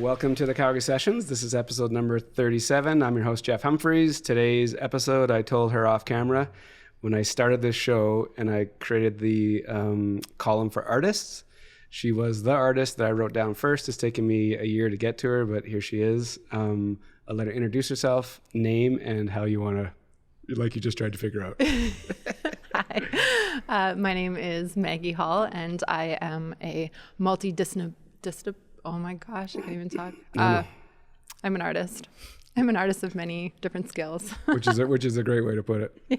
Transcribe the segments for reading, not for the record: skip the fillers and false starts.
Welcome to the Calgary Sessions. This is episode number 37. I'm your host, Jeff Humphreys. Today's episode, I told her off camera when I started this show and I created the column for artists. She was the artist that I wrote down first. It's taken me a year to get to her, but here she is. I'll let her introduce herself, name, and how you want to, like you just tried to figure out. Hi, my name is Maggie Hall, and I am a oh my gosh, I can't even talk. I'm an artist. I'm an artist of many different skills. which is a great way to put it. Yeah.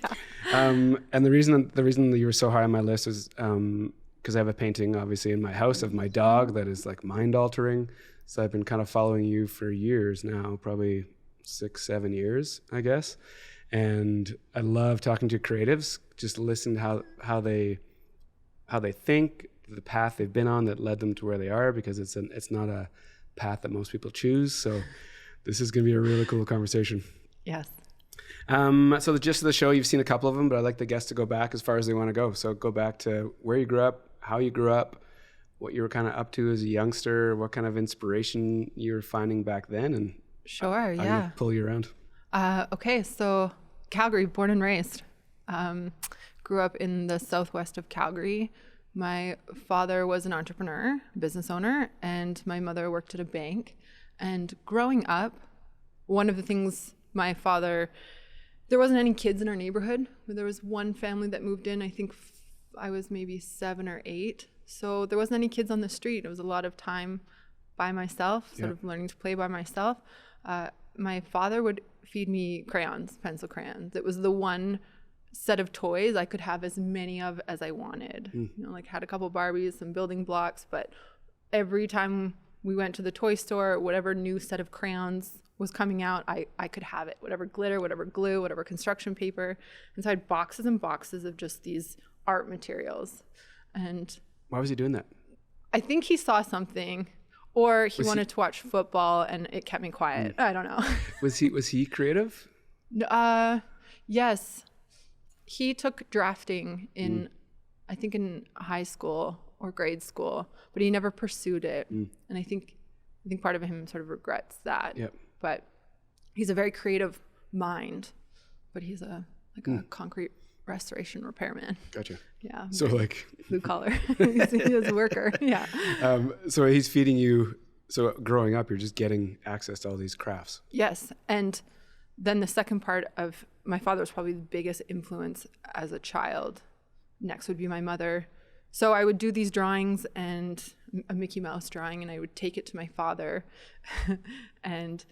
And the reason that you were so high on my list is because I have a painting, obviously, in my house of my dog that is like mind-altering. So I've been kind of following you for years now, probably 6-7 years, I guess. And I love talking to creatives, just listen to how they think, the path they've been on that led them to where they are, because it's not a path that most people choose. So this is going to be a really cool conversation. Yes. So the gist of the show, you've seen a couple of them, but I'd like the guests to go back as far as they want to go. So go back to where you grew up, how you grew up, what you were kind of up to as a youngster, what kind of inspiration you were finding back then, and Sure, how yeah. you pull you around. Okay, so Calgary, born and raised. Grew up in the southwest of Calgary. My father was an entrepreneur, business owner, and my mother worked at a bank. And growing up, one of the things there wasn't any kids in our neighborhood. There was one family that moved in. I think I was maybe 7 or 8. So there wasn't any kids on the street. It was a lot of time by myself, sort of learning to play by myself. My father would feed me crayons, pencil crayons. It was the one set of toys I could have as many of as I wanted. You know, like had a couple Barbies, some building blocks, but every time we went to the toy store, whatever new set of crayons was coming out, I could have it. Whatever glitter, whatever glue, whatever construction paper. And so I had boxes and boxes of just these art materials. And Why was he doing that? I think he saw something, or he wanted to watch football and it kept me quiet. I don't know. Was he creative? Yes. He took drafting I think in high school or grade school, but he never pursued it. And I think part of him sort of regrets that. Yep. But he's a very creative mind, but he's a concrete restoration repairman. Gotcha. Yeah. So like blue collar. He's a worker. Yeah. So he's feeding you. So growing up, you're just getting access to all these crafts. Yes. And then the second part of my father was probably the biggest influence as a child. Next would be my mother. So I would do these drawings and a Mickey Mouse drawing, and I would take it to my father. And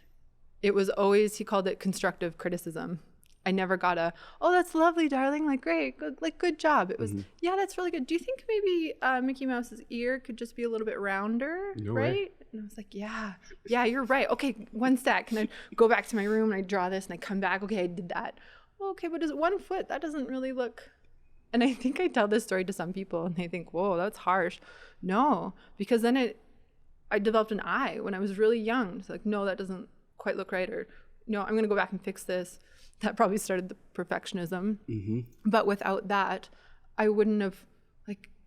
it was always, he called it constructive criticism. I never got oh, that's lovely, darling. Like, great, good job. It was, yeah, that's really good. Do you think maybe Mickey Mouse's ear could just be a little bit rounder, right? And I was like, yeah, you're right. Okay, one sec. And I'd go back to my room and I'd draw this and I'd come back. Okay, I did that. Well, okay, but is 1 foot? That doesn't really look. And I think I tell this story to some people and they think, whoa, that's harsh. No, because then I developed an eye when I was really young. It's like, no, that doesn't quite look right. Or no, I'm going to go back and fix this. That probably started the perfectionism. But without that, I wouldn't have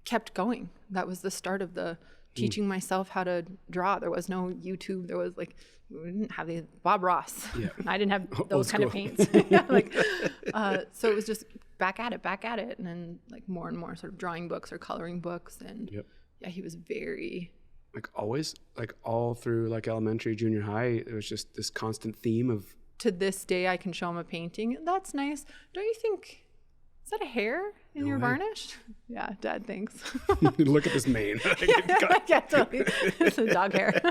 kept going. That was the start of the teaching myself how to draw. There was no YouTube. There was we didn't have the Bob Ross. Yeah. I didn't have those kind of paints. So it was just back at it. And then more and more sort of drawing books or coloring books. And yeah, he was very... always, all through elementary, junior high, it was just this constant theme of... To this day, I can show him a painting. That's nice. Don't you think, is that a hair in your varnish? Yeah, Dad thinks. Look at this mane. Yeah, totally. It's a dog hair.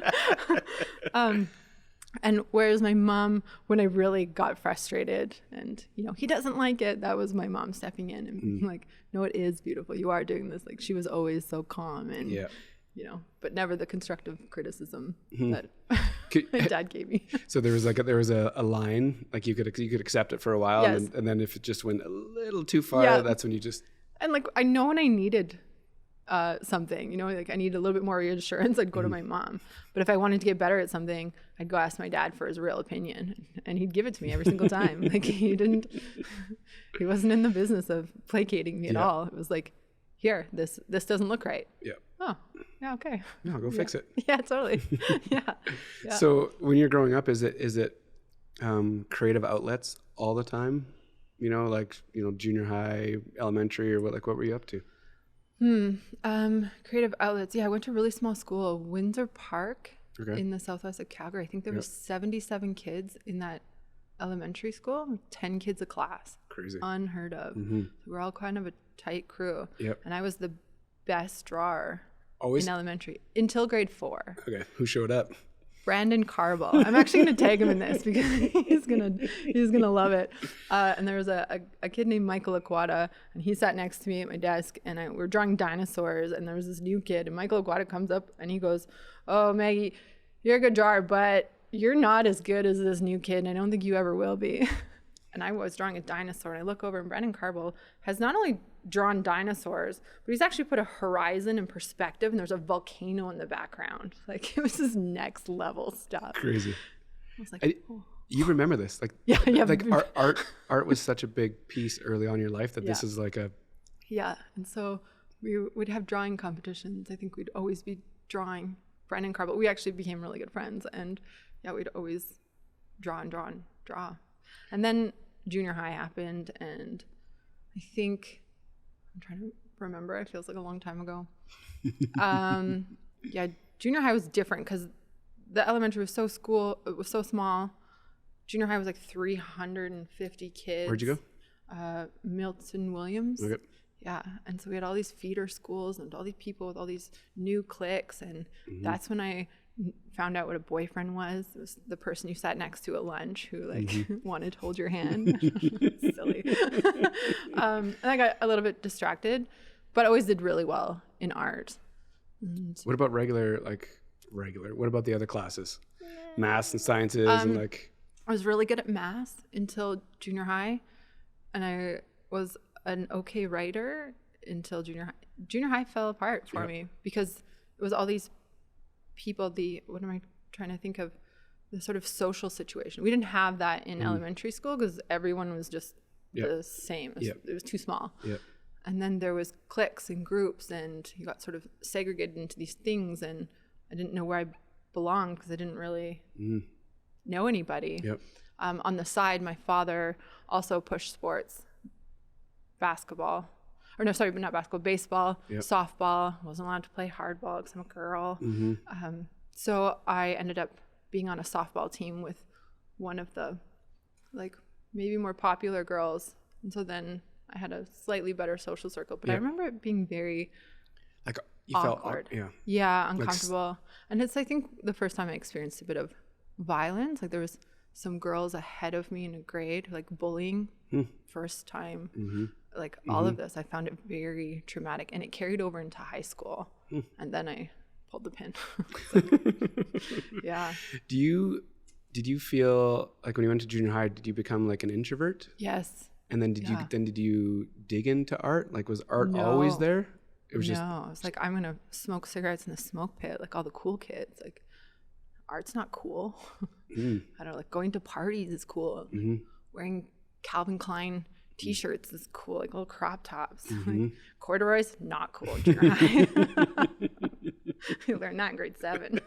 And whereas my mom, when I really got frustrated and, he doesn't like it, that was my mom stepping in and being no, it is beautiful. You are doing this. She was always so calm and, but never the constructive criticism that my dad gave me. So there was a line, you could accept it for a while. Yes. And then if it just went a little too far, that's when you just... And I know when I needed something, I needed a little bit more reassurance, I'd go to my mom. But if I wanted to get better at something, I'd go ask my dad for his real opinion, and he'd give it to me every single time. He wasn't in the business of placating me at all. It was here, this doesn't look right. Yeah. Oh, Yeah, okay. No, go fix it. Yeah, totally. Yeah. So when you're growing up, is it creative outlets all the time? Junior high, elementary, or what were you up to? Creative outlets. Yeah, I went to a really small school, Windsor Park, Okay. in the southwest of Calgary. I think there was 77 kids in that elementary school, 10 kids a class. Crazy. Unheard of. Mm-hmm. So we're all kind of a tight crew. Yep. And I was the best drawer Always? in elementary until grade 4. Okay. Who showed up? Brandon Carble. I'm actually going to tag him in this because he's gonna love it. And there was a kid named Michael Aquata, and he sat next to me at my desk, and we were drawing dinosaurs, and there was this new kid, and Michael Aquata comes up and he goes, "Oh, Maggie, you're a good drawer, but you're not as good as this new kid, and I don't think you ever will be." And I was drawing a dinosaur, and I look over, and Brandon Carble has not only drawn dinosaurs, but he's actually put a horizon in perspective, and there's a volcano in the background. Like, it was this next level stuff. Crazy. I was like, oh. You remember this? Like, yeah. Like art was such a big piece early on in your life that this is like a. Yeah, and so we would have drawing competitions. I think we'd always be drawing. Brandon Carble. We actually became really good friends, and yeah, we'd always draw. And then junior high happened, and I think I'm trying to remember. It feels like a long time ago. Yeah, junior high was different because the elementary was it was so small. Junior high was like 350 kids. Where'd you go? Milton Williams. Okay. Yeah, and so we had all these feeder schools and all these people with all these new cliques, and that's when I found out what a boyfriend was. It was the person you sat next to at lunch who wanted to hold your hand. Silly. And I got a little bit distracted, but I always did really well in art. And What about regular? What about the other classes? Maths and sciences and I was really good at math until junior high, and I was an okay writer until junior high. Junior high fell apart for me because it was all these people, what am I trying to think of? The sort of social situation. We didn't have that in elementary school because everyone was just the same. It was too small. Yep. And then there was cliques and groups, and you got sort of segregated into these things, and I didn't know where I belonged because I didn't really know anybody. Yep. On the side, my father also pushed sports, basketball. Or no, sorry, but not basketball, baseball, softball. Wasn't allowed to play hardball because I'm a girl. So I ended up being on a softball team with one of the maybe more popular girls. And so then I had a slightly better social circle. But I remember it being very you awkward. felt Uncomfortable. And it's, I think, the first time I experienced a bit of violence. Like there was some girls ahead of me in a grade, bullying, first time. All of this, I found it very traumatic, and it carried over into high school. And then I pulled the pin. Yeah. Did you feel like when you went to junior high, did you become like an introvert? Yes. And then did you dig into art? Like, was art always there? It was I was like, I'm gonna smoke cigarettes in the smoke pit like all the cool kids. Like, art's not cool. I don't know, going to parties is cool. Wearing Calvin Klein t-shirts is cool, like little crop tops. Corduroys, not cool in junior high. You learned that in grade 7.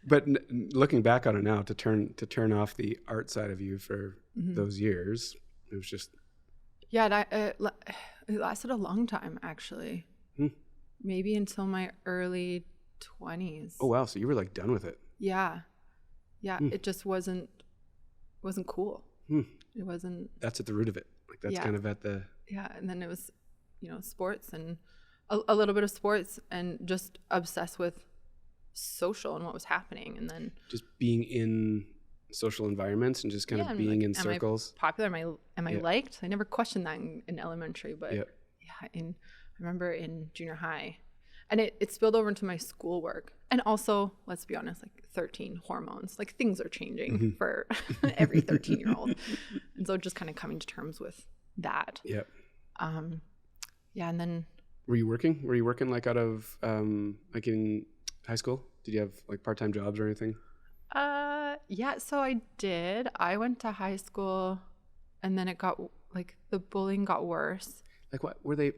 But looking back on it now, to turn off the art side of you for those years, it was just it lasted a long time, actually. Maybe until my early 20s. Oh wow, so you were done with it. Yeah. It just wasn't cool. It wasn't. That's at the root of it. That's kind of at the. Yeah, and then it was, sports and a little bit of sports, and just obsessed with social and what was happening, and then just being in social environments and just kind of being in circles. Am I popular? Am I liked? I never questioned that in elementary, but I remember in junior high, and it spilled over into my schoolwork. And also, let's be honest, 13 hormones, things are changing for every 13-year-old. And so just kind of coming to terms with that. Yep. And then. Were you working out of, in high school? Did you have part-time jobs or anything? Yeah, so I did. I went to high school, and then it got, the bullying got worse. What were they,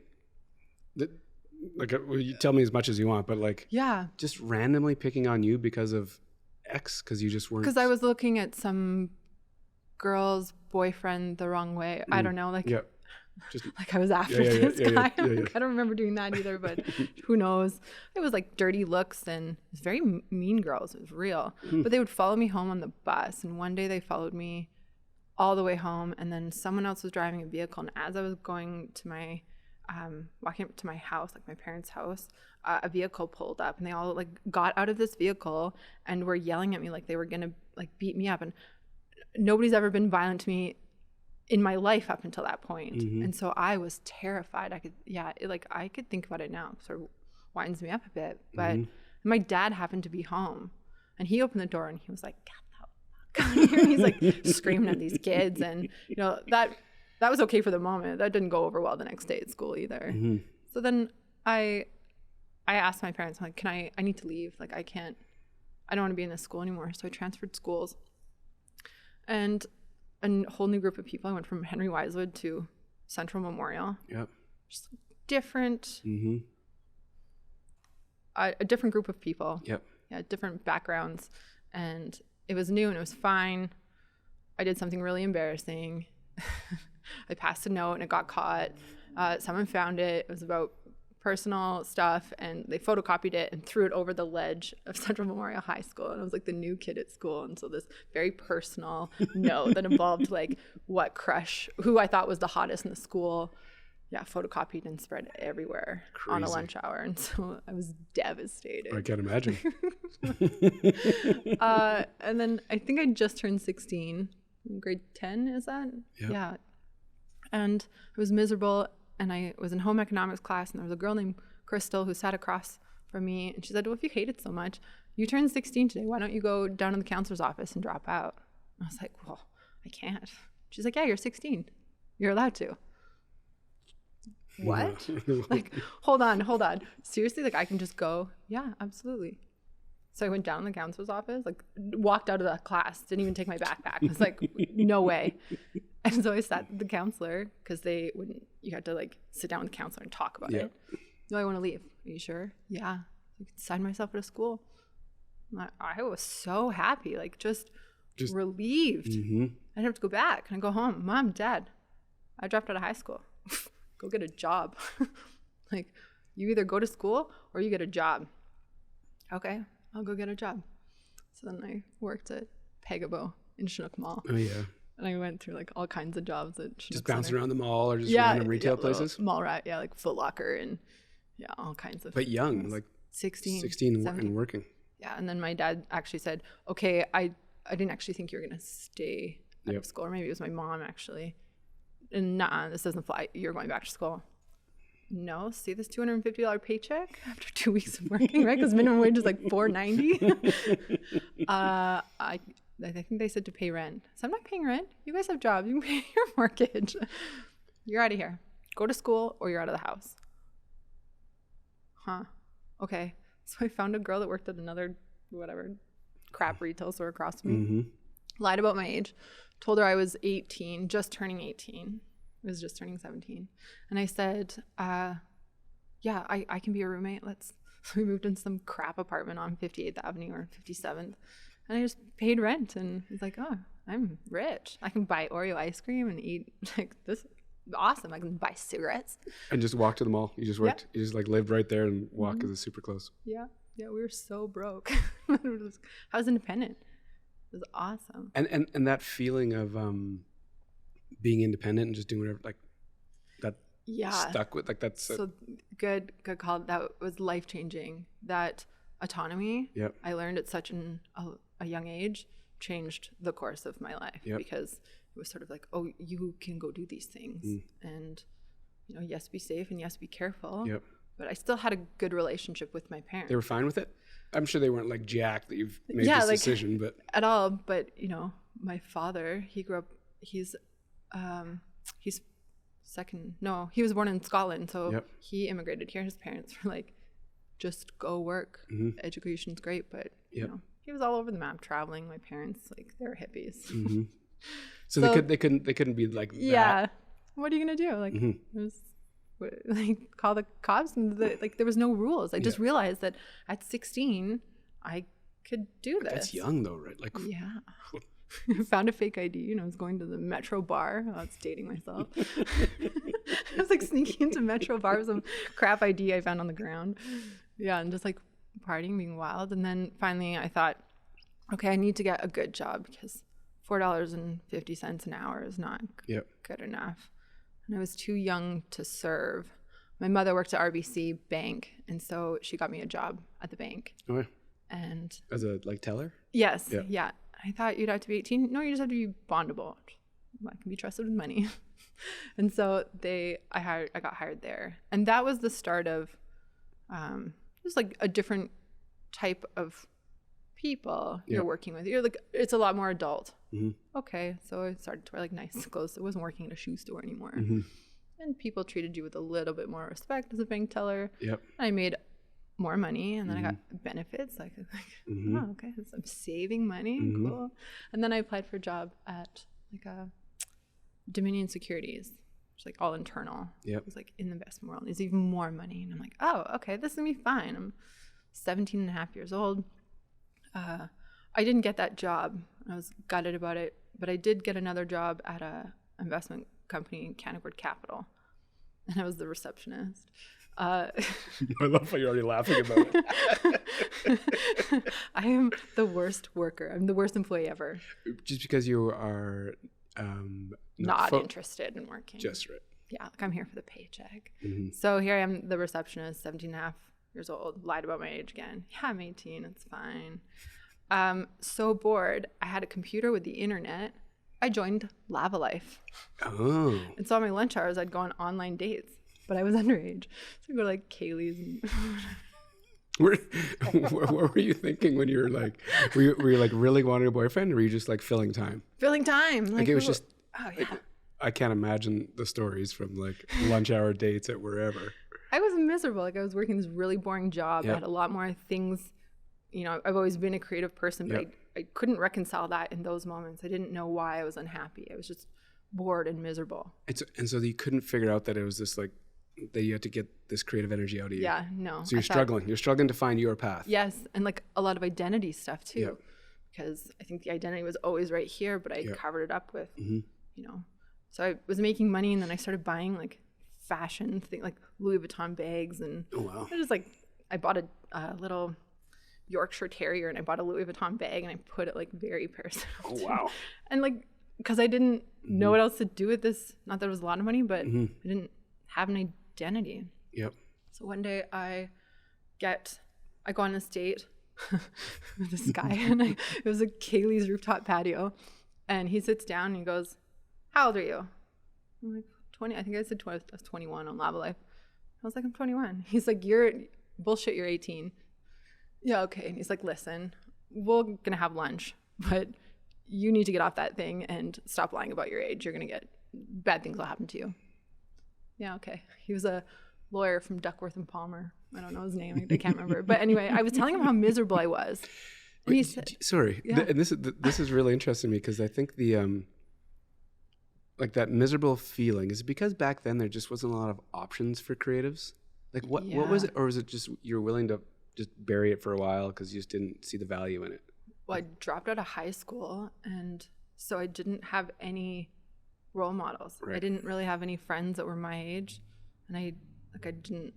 like, well, you tell me as much as you want, but like, Yeah. just randomly picking on you because of X, because you just weren't. Because I was looking at some girl's boyfriend the wrong way. I don't know, like, Yeah. Just like I was after this guy. I don't remember doing that either, but who knows? It was like dirty looks, and it was very mean girls. It was real. But they would follow me home on the bus, and one day they followed me all the way home, and then someone else was driving a vehicle, and as I was going to my walking up to my house, like my parents' house, a vehicle pulled up, and they all like got out of this vehicle and were yelling at me like they were gonna like beat me up. And nobody's ever been violent to me in my life up until that point. And so I was terrified. I could think about it now. It sort of winds me up a bit. But my dad happened to be home, and he opened the door and he was like, "Get the fuck out of here." And he's like screaming at these kids, and you know that was okay for the moment. That didn't go over well the next day at school either. So then I asked my parents, I'm like, I need to leave. Like, I don't want to be in this school anymore. So I transferred schools, and a whole new group of people. I went from Henry Wisewood to Central Memorial. Yep. Just different, a different group of people. Yep. Yeah, different backgrounds. And it was new and it was fine. I did something really embarrassing. I passed a note and it got caught. Someone found it. It was about personal stuff, and they photocopied it and threw it over the ledge of Central Memorial High School. And I was like the new kid at school. And so this very personal note that involved like what crush, who I thought was the hottest in the school, photocopied and spread everywhere. Crazy. On a lunch hour. And so I was devastated. I can't imagine. And then I think I just turned 16. Grade 10, is that? Yep. Yeah. And I was miserable. And I was in home economics class, and there was a girl named Crystal who sat across from me, and she said, "Well, if you hate it so much, you turned 16 today. Why don't you go down to the counselor's office and drop out?" And I was like, "Well, I can't." She's like, "Yeah, you're 16. You're allowed to." What? Like, hold on. Seriously? Like, I can just go? Yeah, absolutely. So I went down to the counselor's office, like walked out of the class, didn't even take my backpack. I was like, no way. And so I sat with the counselor, because you had to like sit down with the counselor and talk about it. No, I want to leave. Are you sure? Yeah. I could sign myself at a school. I was so happy, like just relieved. I didn't have to go back. And I go home. Mom, Dad, I dropped out of high school. Go get a job. Like, you either go to school or you get a job. Okay, I'll go get a job. So then I worked at Pegabo in Chinook Mall. Oh, yeah. And I went through like all kinds of jobs at Chinook Just bouncing around the mall or just random retail places? Mall rat, like Foot Locker and all kinds of But young, things. like 16 and working. Yeah, and then my dad actually said, okay, I didn't actually think you were going to stay at school. Or maybe it was my mom actually. And nah, this doesn't fly. You're going back to school. No, see this $250 paycheck after 2 weeks of working, right? Because minimum wage is like $4.90. I think they said to pay rent. So I'm not paying rent. You guys have jobs. You can pay your mortgage. You're out of here. Go to school or you're out of the house. Huh. Okay. So I found a girl that worked at another crap retail store across from me. Lied about my age. Told her I was 18, just turning 18. I was just turning 17. And I said, I can be your roommate. So we moved into some crap apartment on 58th Avenue or 57th. And I just paid rent and was like, oh, I'm rich. I can buy Oreo ice cream and eat like this is awesome. I can buy cigarettes. And just walk to the mall. You just worked. You just like lived right there and walk because it's super close. Yeah. Yeah. We were so broke. I was independent. It was awesome. And that feeling of being independent and just doing whatever, like that stuck with, like that's so good call. That was life changing. That autonomy I learned at such a young age changed the course of my life because it was sort of like, oh, you can go do these things and yes, be safe and yes, be careful. But I still had a good relationship with my parents. They were fine with it? I'm sure they weren't like jacked that you've made this decision, but at all. But my father, he grew up. He's second. No, he was born in Scotland, so he immigrated here. His parents were like, just go work. Education's great, but he was all over the map traveling. My parents, like, they were hippies. So they couldn't be like that. Yeah. What are you gonna do? Like, it like call the cops, and like there was no rules. I just realized that at 16 I could do this. That's young though, right? Like found a fake ID, I was going to the Metro bar. Oh, it's dating myself. I was like sneaking into Metro bar with some crap ID I found on the ground. Yeah, and just like partying, being wild. And then finally I thought, okay, I need to get a good job because $4.50 an hour is not good enough. And I was too young to serve. My mother worked at RBC Bank, and so she got me a job at the bank. Okay. And as a teller? Yes. Yeah. I thought you'd have to be 18. No, you just have to be bondable. I can be trusted with money. And so I got hired there. And that was the start of just like a different type of people you're working with. You're like, it's a lot more adult. Okay. So I started to wear like nice clothes. I wasn't working at a shoe store anymore. And people treated you with a little bit more respect as a bank teller. I made more money, and then I got benefits. Like oh, okay, so I'm saving money. Cool. And then I applied for a job at like a Dominion Securities, which is like all internal. It was like in the investment world. There's even more money, and I'm like, oh, okay, this is gonna be fine. I'm 17 and a half years old. I didn't get that job. I was gutted about it, but I did get another job at a investment company in Canaccord Capital, and I was the receptionist. I love how you're already laughing about it. I am the worst worker. I'm the worst employee ever. Just because you are not interested in working. Just right. Yeah, like I'm here for the paycheck. So here I am, the receptionist, 17 and a half years old, lied about my age again. Yeah, I'm 18, it's fine. So bored, I had a computer with the internet. I joined Lava Life. Oh. And so on my lunch hours, I'd go on online dates. But I was underage. So I go to like Kaylee's. And what were you thinking when you were like, were you like really wanting a boyfriend, or were you just like filling time? Filling time. Like it was just, like, I can't imagine the stories from like lunch hour dates at wherever. I was miserable. Like I was working this really boring job. I had a lot more things, I've always been a creative person, but I couldn't reconcile that in those moments. I didn't know why I was unhappy. I was just bored and miserable. And so you couldn't figure out that it was this like, that you had to get this creative energy out of you. Yeah, no. So you're struggling. You're struggling to find your path. Yes, and like a lot of identity stuff too, because I think the identity was always right here, but I covered it up with, So I was making money, and then I started buying like fashion thing, like Louis Vuitton bags, and I bought a little Yorkshire Terrier, and I bought a Louis Vuitton bag, and I put it like very personal. Oh wow! And like, because I didn't know what else to do with this. Not that it was a lot of money, but I didn't have an identity. So one day I go on this date with this guy, and it was like Kaylee's rooftop patio, and he sits down and he goes, "How old are you?" I'm like, 20. I think I said 20, I was 21 on Lava Life. I was like, I'm 21. He's like, you're 18. Yeah, okay. And he's like, listen, we're gonna have lunch, but you need to get off that thing and stop lying about your age. You're gonna get bad things will happen to you. Yeah, okay. He was a lawyer from Duckworth and Palmer. I don't know his name. I can't remember. But anyway, I was telling him how miserable I was. And he said, sorry. Yeah. And this is really interesting to me, because I think the like that miserable feeling is because back then there just wasn't a lot of options for creatives. Like what was it, or was it just you're willing to just bury it for a while because you just didn't see the value in it? Well, I dropped out of high school, and so I didn't have any role models. Right. I didn't really have any friends that were my age, and I didn't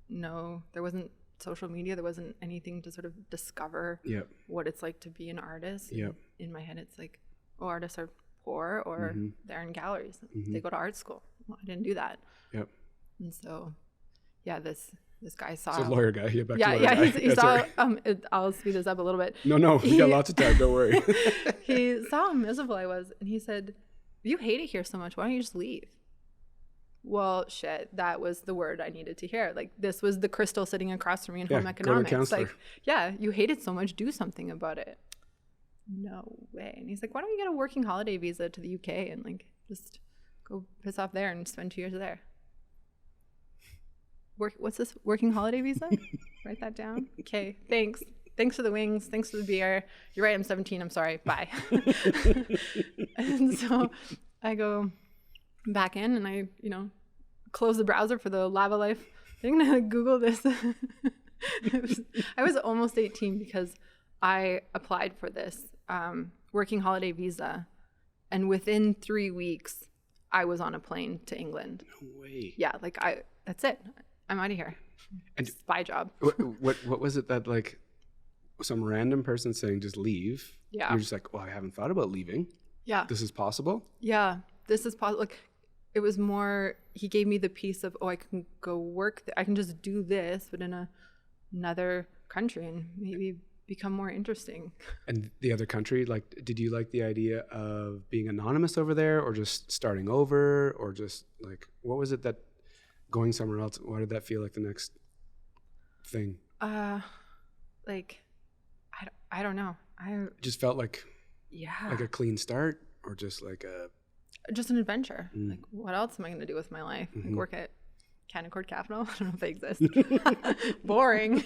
know, there wasn't social media, there wasn't anything to sort of discover what it's like to be an artist. In my head, it's like, oh, artists are poor, or they're in galleries. They go to art school. Well, I didn't do that. And so, this guy saw. It's a lawyer guy. He saw. I'll speed this up a little bit. No, we got lots of time. Don't worry. He saw how miserable I was, and he said, "You hate it here so much. Why don't you just leave?" Well, shit, that was the word I needed to hear. Like, this was the crystal sitting across from me in home economics. Go to a counselor. Like, you hate it so much. Do something about it. No way. And he's like, why don't you get a working holiday visa to the UK and like just go piss off there and spend 2 years there? What's this, working holiday visa? Write that down. Okay, thanks. Thanks for the wings. Thanks for the beer. You're right, I'm 17. I'm sorry. Bye. And so I go back in, and I, close the browser for the Lava Life thing to Google this. I was almost 18 because I applied for this working holiday visa, and within 3 weeks, I was on a plane to England. No way. Yeah, like that's it. I'm out of here. And spy job. What was it that like some random person saying just leave? Yeah. You're just like, well, I haven't thought about leaving. Yeah. This is possible. Yeah, this is possible. Like, it was more, he gave me the piece of, I can go work. I can just do this, but in another country and maybe become more interesting. And the other country, like, did you like the idea of being anonymous over there, or just starting over, or just like, what was it that going somewhere else, why did that feel like the next thing? Like, I don't know. I just felt like, yeah, like a clean start, or just like just an adventure. Like, what else am I going to do with my life? Like, work at Canaccord Capital? I don't know if they exist. Boring.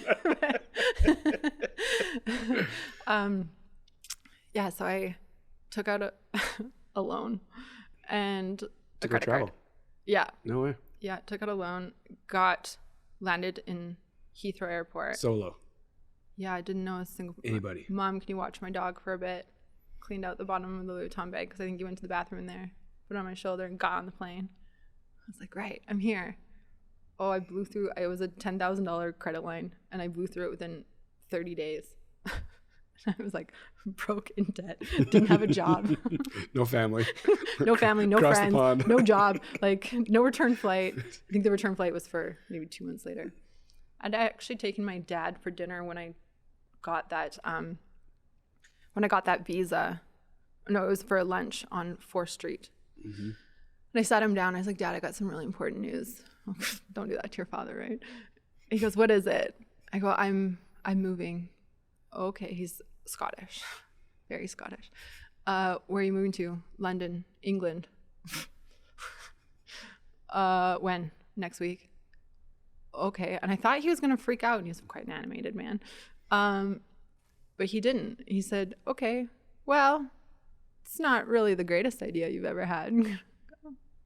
Yeah, so I took out a loan and a credit card. Yeah. No way. Yeah, took out a loan, landed in Heathrow Airport. Solo. Yeah, I didn't know a single anybody. Mom, can you watch my dog for a bit? Cleaned out the bottom of the Louis Vuitton bag because I think he went to the bathroom in there. Put it on my shoulder and got on the plane. I was like, right, I'm here. Oh, I blew through. It was a $10,000 credit line, and I blew through it within 30 days. I was like broke in debt, didn't have a job. No family. No family, no Across friends, the pond. no job, like no return flight. I think the return flight was for maybe 2 months later. I'd actually taken my dad for dinner when I got that visa. No, it was for a lunch on 4th Street. And I sat him down. I was like, Dad, I got some really important news. Don't do that to your father, right? He goes, what is it? I go, I'm moving. Okay, he's Scottish, very Scottish. Where are you moving to? London, England. When? Next week. Okay, and I thought he was gonna freak out, and he's quite an animated man. But he didn't. He said, okay, well, it's not really the greatest idea you've ever had.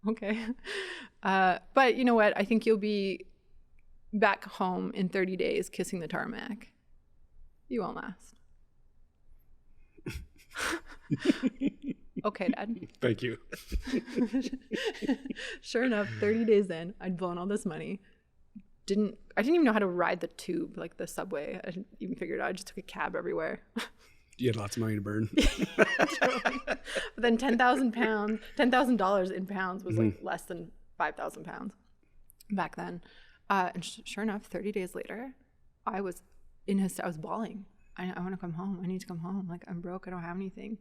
Okay. But you know what? I think you'll be back home in 30 days kissing the tarmac. You won't last. Okay, Dad. Thank you. Sure enough, 30 days in, I'd blown all this money. I didn't even know how to ride the tube, like the subway. I didn't even figure it out. I just took a cab everywhere. You had lots of money to burn. But then $10,000 in pounds was like less than 5,000 pounds back then. And sure enough, 30 days later, I was bawling. I want to come home. I need to come home. Like, I'm broke. I don't have anything.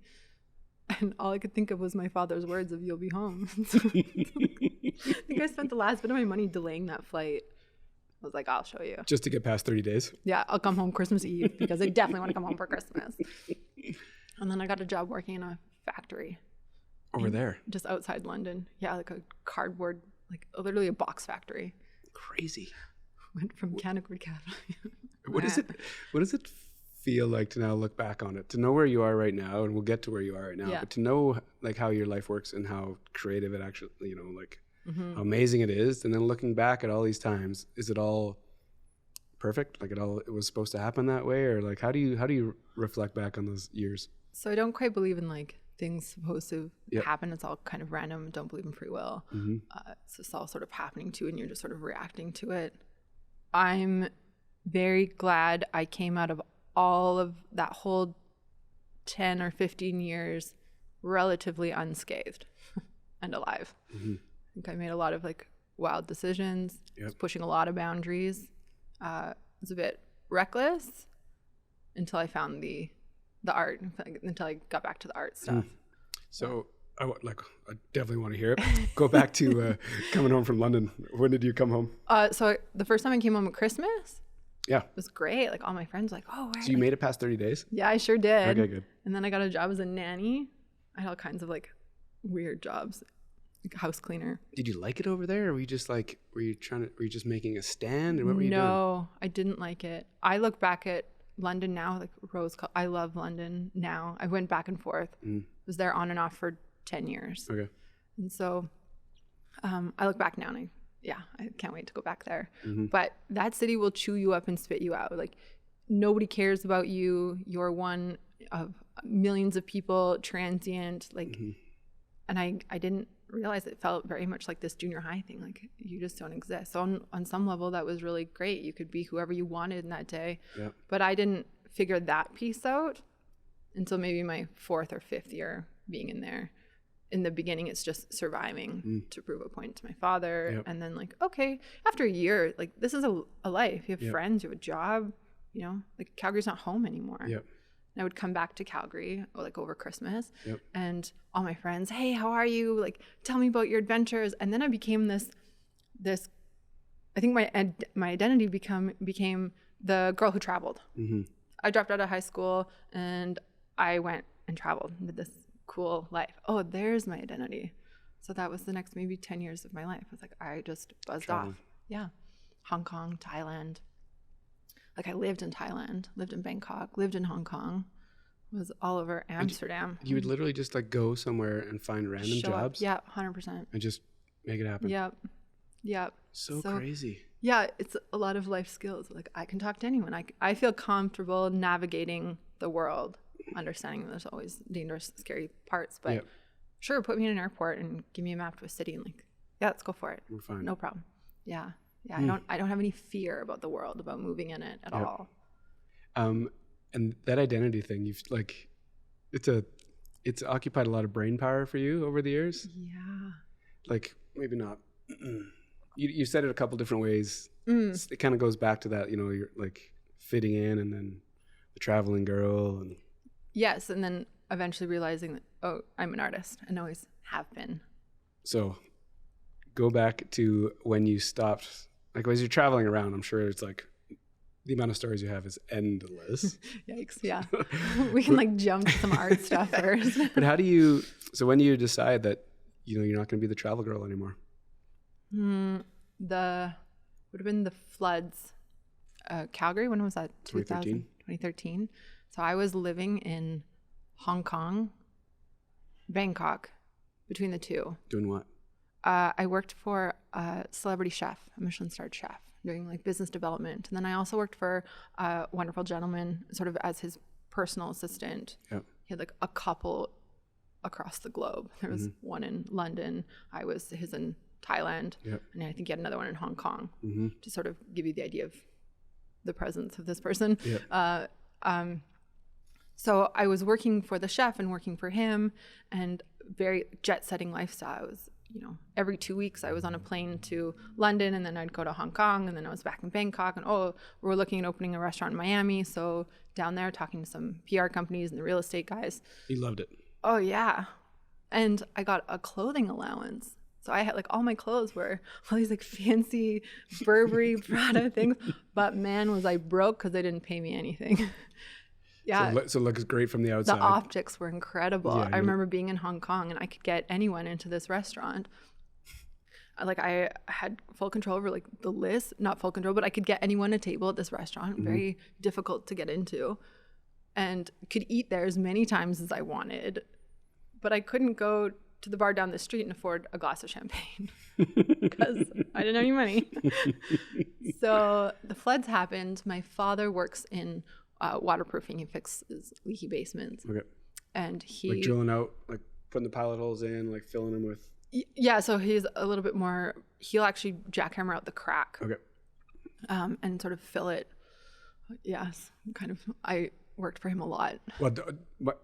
And all I could think of was my father's words of, you'll be home. I think I spent the last bit of my money delaying that flight. I was like, I'll show you. Just to get past 30 days? Yeah, I'll come home Christmas Eve because I definitely want to come home for Christmas. And then I got a job working in a factory. Over there? Just outside London. Yeah, like a cardboard, like literally a box factory. Crazy. Went from Canaccord Capital. What does it feel like to now look back on it, to know where you are right now, and we'll get to where you are right now, but to know like how your life works and how creative it actually, you know, like how amazing it is, and then looking back at all these times, is it all perfect? Like it was supposed to happen that way, or like how do you reflect back on those years? So I don't quite believe in like things supposed to happen. It's all kind of random. Don't believe in free will. So it's all sort of happening to you, and you're just sort of reacting to it. I'm very glad I came out of all of that whole 10 or 15 years relatively unscathed and alive. I think I made a lot of like wild decisions, was pushing a lot of boundaries. It was a bit reckless until I found the art, until I got back to the art stuff. So I definitely want to hear it. Go back to coming home from London. When did you come home? So the first time I came home at Christmas, it was great. Like all my friends were like, oh, where? So you made it past 30 days? Yeah, I sure did. Okay, good. And then I got a job as a nanny. I had all kinds of like weird jobs, like house cleaner. Did you like it over there, or were you just making a stand, or what were you doing? No, I didn't like it. I look back at London now, like I love London now. I went back and forth. Was there on and off for 10 years. Okay. And so I look back now and yeah, I can't wait to go back there. Mm-hmm. But that city will chew you up and spit you out. Like nobody cares about you. You're one of millions of people, transient. Like, Mm-hmm. and I didn't realize it felt very much like this junior high thing. Like you just don't exist. So on some level, that was really great. You could be whoever you wanted in that day. Yeah. But I didn't figure that piece out until maybe my 4th or 5th year being in there. In the beginning, it's just surviving to prove a point to my father. Yep. And then like, okay, after a year, like this is a life. You have Yep. friends, you have a job, you know, like Calgary's not home anymore. Yep. And I would come back to Calgary like over Christmas Yep. and all my friends, hey, how are you? Like, tell me about your adventures. And then I became this, I think my identity became the girl who traveled. Mm-hmm. I dropped out of high school and I went and traveled and did this cool life. Oh, there's my identity. So that was the next maybe 10 years of my life. It's like I just buzzed off. Yeah. Hong Kong, Thailand. Like I lived in Thailand, lived in Bangkok, lived in Hong Kong, was all over Amsterdam. You would literally just like go somewhere and find random Show up. jobs. Yeah, 100%. And just make it happen. Yep. Yep. So crazy. Yeah, it's a lot of life skills. Like I can talk to anyone. I feel comfortable navigating the world, understanding there's always dangerous, scary parts. But Yep. sure, put me in an airport and give me a map to a city and like, yeah, let's go for it. We're fine. No problem. Yeah. Yeah. I don't have any fear about the world, about moving in it at Yep. all. And that identity thing, you've like, it's occupied a lot of brain power for you over the years. Yeah. Like maybe not. You said it a couple different ways. Mm. It kind of goes back to that, you know, you're like fitting in and then the traveling girl and Yes. And then eventually realizing that, oh, I'm an artist and always have been. so go back to when you stopped, like as you're traveling around, I'm sure it's like the amount of stories you have is endless. Yikes. Yeah. We can like jump to some art stuff first. But so when do you decide that, you know, you're not going to be the travel girl anymore? Would have been the floods. Calgary, when was that? 2013. So I was living in Hong Kong, Bangkok, between the two. Doing what? I worked for a celebrity chef, a Michelin-starred chef, doing like business development. And then I also worked for a wonderful gentleman, sort of as his personal assistant. Yep. He had like a couple across the globe. There was one in London. I was his in Thailand. Yep. And I think he had another one in Hong Kong, Mm-hmm. to sort of give you the idea of the presence of this person. Yep. So I was working for the chef and working for him, and very jet-setting lifestyle. I was, you know, every 2 weeks I was on a plane to London, and then I'd go to Hong Kong, and then I was back in Bangkok, and we're looking at opening a restaurant in Miami. So down there talking to some PR companies and the real estate guys. You loved it. Oh yeah. And I got a clothing allowance. So I had like all my clothes were all these like fancy Burberry Prada things, but man, was I broke because they didn't pay me anything. Yeah. So it looks great from the outside. The optics were incredible. Yeah, I remember being in Hong Kong and I could get anyone into this restaurant. Like I had full control over like the list, not full control, but I could get anyone a table at this restaurant. Very difficult to get into, and could eat there as many times as I wanted, but I couldn't go to the bar down the street and afford a glass of champagne because I didn't have any money. So the floods happened. My father works in waterproofing. He fixes leaky basements. Okay. And he like drilling out, like putting the pilot holes in, like filling them with. Yeah, so he's a little bit more. He'll actually jackhammer out the crack. Okay. And sort of fill it. Yes, kind of. I worked for him a lot. Well,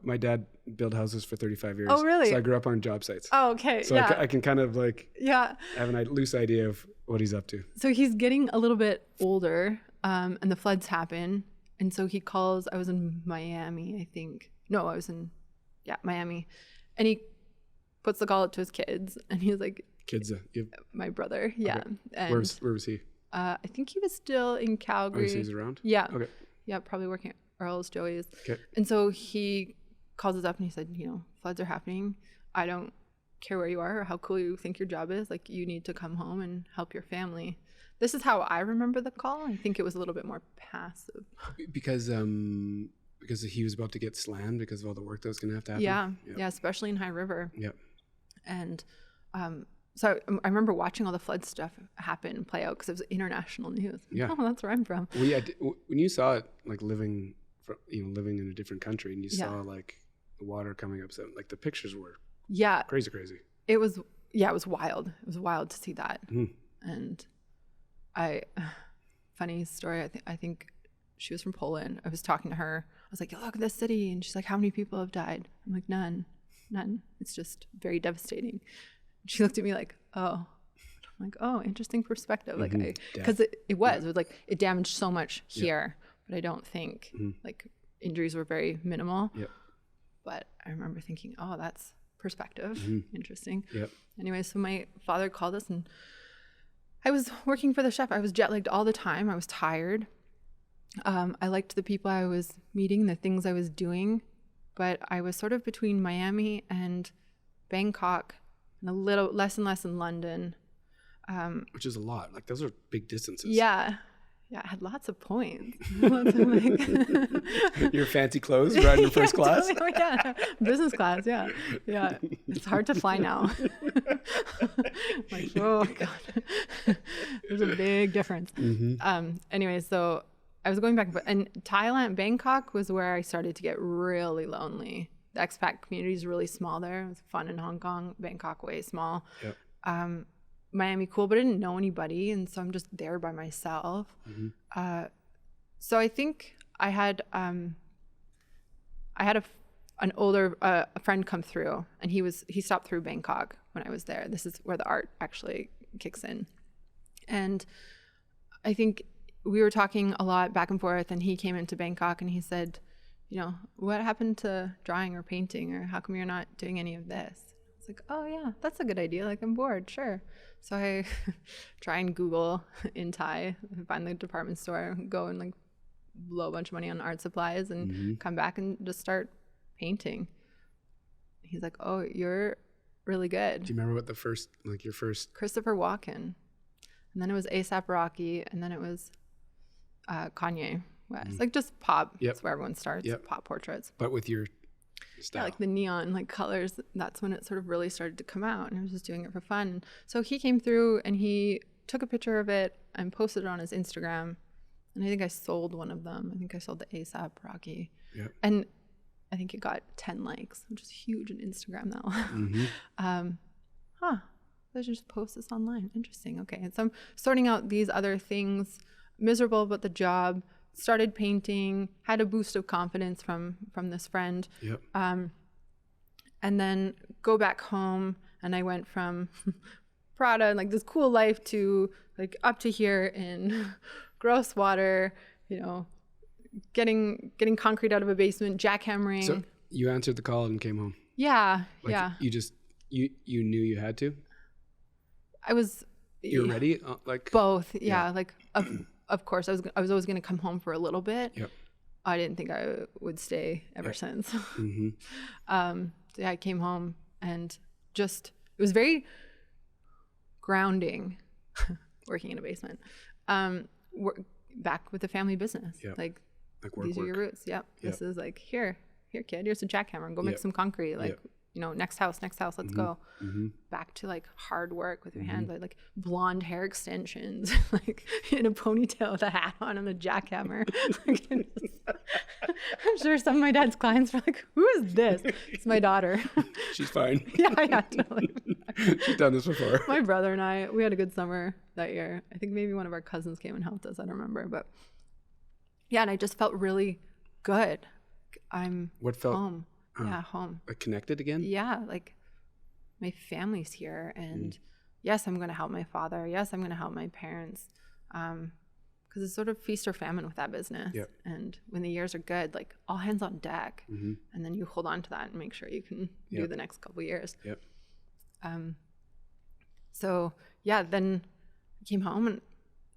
my dad built houses for 35 years. Oh, really? So I grew up on job sites. Oh, okay. So yeah. I can kind of like Yeah. have a loose idea of what he's up to. So he's getting a little bit older, and the floods happen. And so he calls, I was in Miami, I think. No, I was in, Miami. And he puts the call out to his kids, and he's like, Kids, my brother. Yeah. Okay. And where was he? I think he was still in Calgary. Oh, so he's around? Yeah. Okay. Yeah, probably working at Earl's, Joey's. Okay. And so he calls us up and he said, you know, floods are happening. I don't care where you are or how cool you think your job is. Like, you need to come home and help your family. This is how I remember the call. I think it was a little bit more passive. Because he was about to get slammed because of all the work that was going to have to happen. Yeah, especially in High River. Yep. And So I remember watching all the flood stuff happen and play out because it was international news. Yeah. Oh, that's where I'm from. Well, yeah, when you saw it, like living in a different country, and you Yeah. saw like the water coming up, so like the pictures were Yeah. crazy. It was wild. It was wild to see that. And funny story, I think she was from Poland. I was talking to her. I was like, look at this city. And she's like, how many people have died? I'm like, none. It's just very devastating. She looked at me like, oh. I'm like, oh, interesting perspective. Like, because it was like, it damaged so much here, but I don't think like injuries were very minimal. Yep. But I remember thinking, oh, that's perspective. Interesting. Yep. Anyway, so my father called us, and I was working for the chef. I was jet lagged all the time. I was tired. I liked the people I was meeting, the things I was doing, but I was sort of between Miami and Bangkok, and a little less and less in London. Which is a lot. Like those are big distances. Yeah, I had lots of points. Lots of, like, your fancy clothes riding in first class. Totally, yeah, business class. Yeah. It's hard to fly now. Like, oh god, there's a big difference. Anyway, so I was going back and Thailand, Bangkok was where I started to get really lonely. The expat community is really small there. It was fun in Hong Kong. Bangkok, way small. Yep. Miami, cool, but I didn't know anybody, and so I'm just there by myself. So I think I had an older a friend come through, and he stopped through Bangkok when I was there. This is where the art actually kicks in, and I think we were talking a lot back and forth, and he came into Bangkok and he said, what happened to drawing or painting, or how come you're not doing any of this? It's like, oh yeah, that's a good idea. Like, I'm bored, sure. So I try and Google in Thai, find the department store, go and like blow a bunch of money on art supplies, and come back and just start painting. He's like, oh, you're really good. Do you remember what your first? Christopher Walken, and then it was A$AP Rocky, and then it was Kanye West. Like just pop. That's where everyone starts. Pop portraits. But with your style. Yeah, like the neon like colors, that's when it sort of really started to come out, and I was just doing it for fun. So he came through and he took a picture of it and posted it on his Instagram, and I think I sold one of them. I think I sold the A$AP Rocky. Yep. And I think it got 10 likes, which is huge on Instagram now. Let's just post this online. Interesting. Okay. And so I'm sorting out these other things, miserable about the job, started painting, had a boost of confidence from this friend. Yep. And then go back home, and I went from Prada and like this cool life to like up to here in gross water, getting concrete out of a basement, jackhammering. So you answered the call and came home. Yeah. Like yeah. You knew you had to? I was. You're ready? Like both. Yeah. Like of course I was always going to come home for a little bit. Yep. I didn't think I would stay ever since. So yeah, I came home, and just, it was very grounding working in a basement. Back with the family business. Yep. Like work, these are your roots. Yep. This is like, here kid, here's a jackhammer, and go make some concrete. Like, next house, let's go. Back to like hard work with your hands. I had like blonde hair extensions, like in a ponytail with a hat on and a jackhammer. I'm sure some of my dad's clients were like, who is this? It's my daughter. She's fine. Yeah, totally. She's done this before. My brother and we had a good summer that year. I think maybe one of our cousins came and helped us. I don't remember, but yeah, and I just felt really good. Home. Home. Connected again? Yeah, like my family's here, and yes, I'm going to help my father. Yes, I'm going to help my parents, because it's sort of feast or famine with that business. Yep. And when the years are good, like all hands on deck, and then you hold on to that and make sure you can do the next couple of years. Yep. So yeah, then I came home,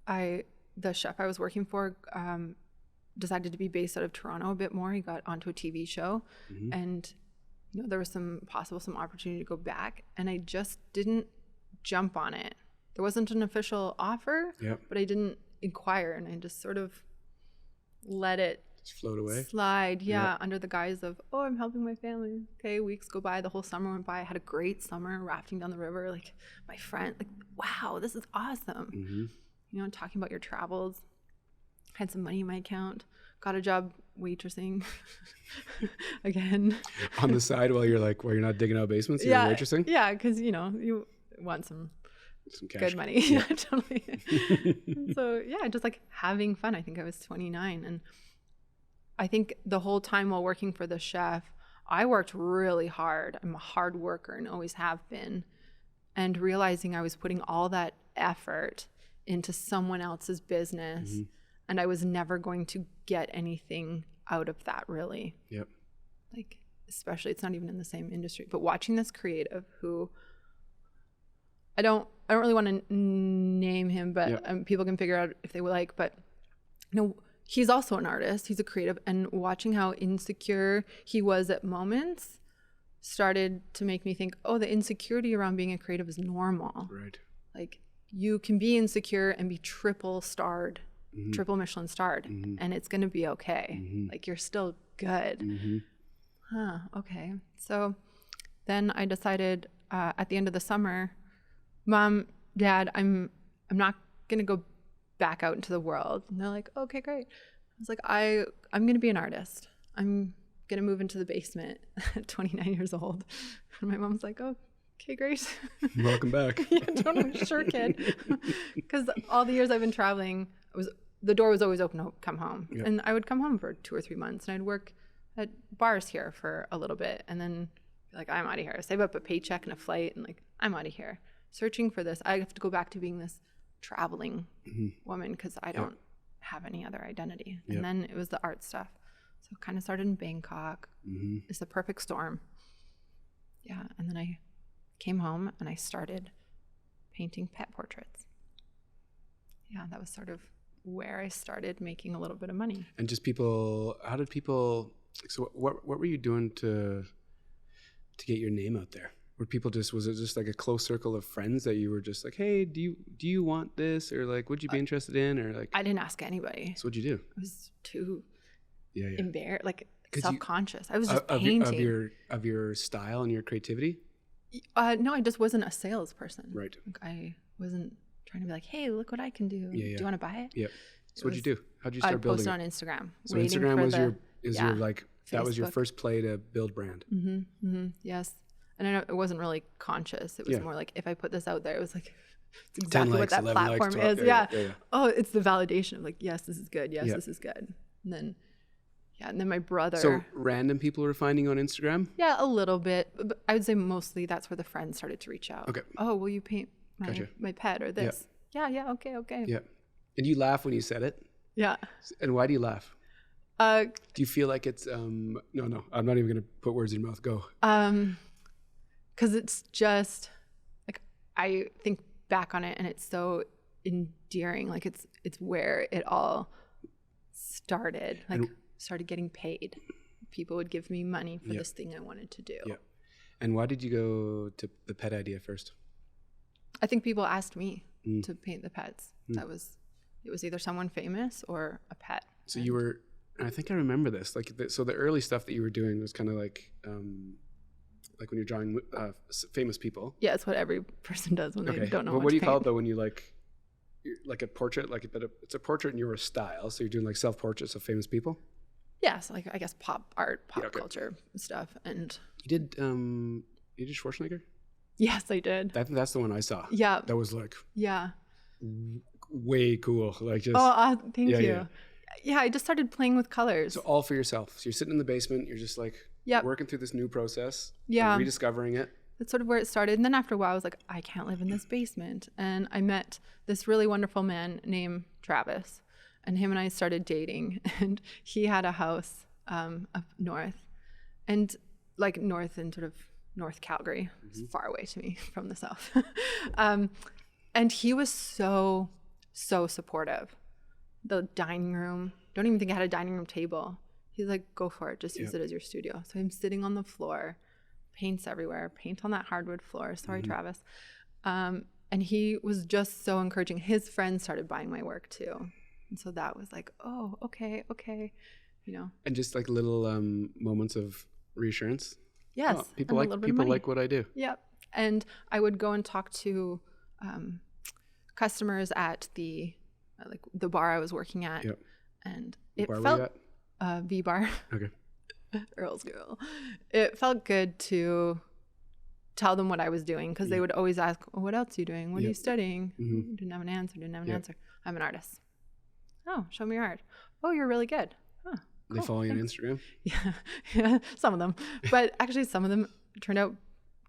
and the chef I was working for decided to be based out of Toronto a bit more. He got onto a TV show, and there was some opportunity to go back, and I just didn't jump on it. There wasn't an official offer, but I didn't inquire, and I just sort of let it Just float away. Slide, under the guise of, oh, I'm helping my family. Okay, weeks go by, the whole summer went by. I had a great summer rafting down the river. Like my friend, like, wow, this is awesome. Mm-hmm. You know, talking about your travels. Had some money in my account. Got a job waitressing again. On the side while you're not digging out basements, you're waitressing? Yeah, because, you know, you want some cash. Good money. Yeah, totally. So, yeah, just like having fun. I think I was 29. And I think the whole time while working for the chef, I worked really hard. I'm a hard worker and always have been. And realizing I was putting all that effort into someone else's business, mm-hmm. and I was never going to get anything out of that, really. Yep. Like, especially, it's not even in the same industry, but watching this creative who I don't really want to name him, but people can figure out if they would like, but no, he's also an artist. He's a creative, and watching how insecure he was at moments started to make me think, oh, the insecurity around being a creative is normal. Right. Like, you can be insecure and be triple Michelin starred, mm-hmm. and it's going to be okay. Mm-hmm. Like, you're still good. Mm-hmm. Okay. So then I decided at the end of the summer, Mom, Dad, I'm not going to go back out into the world. And they're like, okay, great. I was like, I'm going to be an artist. I'm going to move into the basement at 29 years old. And my mom's like, oh, okay, great. Welcome back. Yeah, totally. Sure, kid. Because all the years I've been traveling, the door was always open to come home. Yep. And I would come home for 2 or 3 months, and I'd work at bars here for a little bit, and then be like, I'm out of here. Save up a paycheck and a flight, and like, I'm out of here. Searching for this, I have to go back to being this traveling mm-hmm. woman because I don't have any other identity. Yep. And then it was the art stuff. So it kind of started in Bangkok. Mm-hmm. It's the perfect storm. Yeah. And then I came home and I started painting pet portraits. Yeah, that was sort of where I started making a little bit of money. And just so what were you doing to get your name out there? Was it just like a close circle of friends that you were just like, hey, do you want this? Or like, would you be interested in? Or like, I didn't ask anybody. So what'd you do? I was too embarrassed, like self-conscious. I was just painting. Of your style and your creativity? No, I just wasn't a salesperson. Right. Like, I wasn't trying to be like, hey, look what I can do. Do you want to buy it? Yeah. So what'd you do? How'd you start building it? I posted on Instagram. So Instagram was your like, that Facebook was your first play to build brand. Mm-hmm. Mm-hmm. Yes. And I know it wasn't really conscious. It was more like, if I put this out there, it was like, it's exactly what that platform is. Yeah. Oh, it's the validation of like, yes, this is good. Yes, this is good. And then, and then my brother. So random people were finding you on Instagram? Yeah, a little bit. But I would say mostly that's where the friends started to reach out. Okay. Oh, will you paint my pet or this? Yeah. Okay. Yeah. And you laugh when you said it? Yeah. And why do you laugh? Do you feel like it's, no, I'm not even going to put words in your mouth. Go. Because it's just like, I think back on it and it's so endearing. Like it's where it all started. Like, started getting paid. People would give me money for this thing I wanted to do. Yeah. And why did you go to the pet idea first? I think people asked me to paint the pets. It was either someone famous or a pet. So you were, I think I remember this. Like, so the early stuff that you were doing was kind of like when you're drawing famous people. Yeah, it's what every person does when they don't know. What do you call it though when you like a portrait? It's a portrait in your style. So you're doing like self-portraits of famous people. Yeah, so like I guess pop art, culture stuff, and you did Schwarzenegger. Yes, I did. I think that's the one I saw. Yeah, that was like way cool. Like just thank you. Yeah, I just started playing with colors. So all for yourself. So you're sitting in the basement. You're just like working through this new process. Yeah, rediscovering it. That's sort of where it started. And then after a while, I was like, I can't live in this basement. And I met this really wonderful man named Travis. And him and I started dating. And he had a house up north. And like north in sort of North Calgary. It's far away to me from the south. And he was so supportive. The dining room, don't even think I had a dining room table. He's like, go for it. Just use it as your studio. So I'm sitting on the floor, paints everywhere, paint on that hardwood floor. Sorry, Travis. And he was just so encouraging. His friends started buying my work too. And so that was like, oh, okay. you know. And just like little moments of reassurance. Yes. Oh, people and like what I do. Yep. And I would go and talk to customers at the bar I was working at. Yep. And What it bar felt were you at? V bar. Okay. Earl's Girl. It felt good to tell them what I was doing, because they would always ask, well, what else are you doing? What are you studying? Didn't have an answer. I'm an artist. Oh, show me your art. Oh, you're really good. Huh, cool. They follow you on Instagram? Yeah, some of them. But actually some of them turned out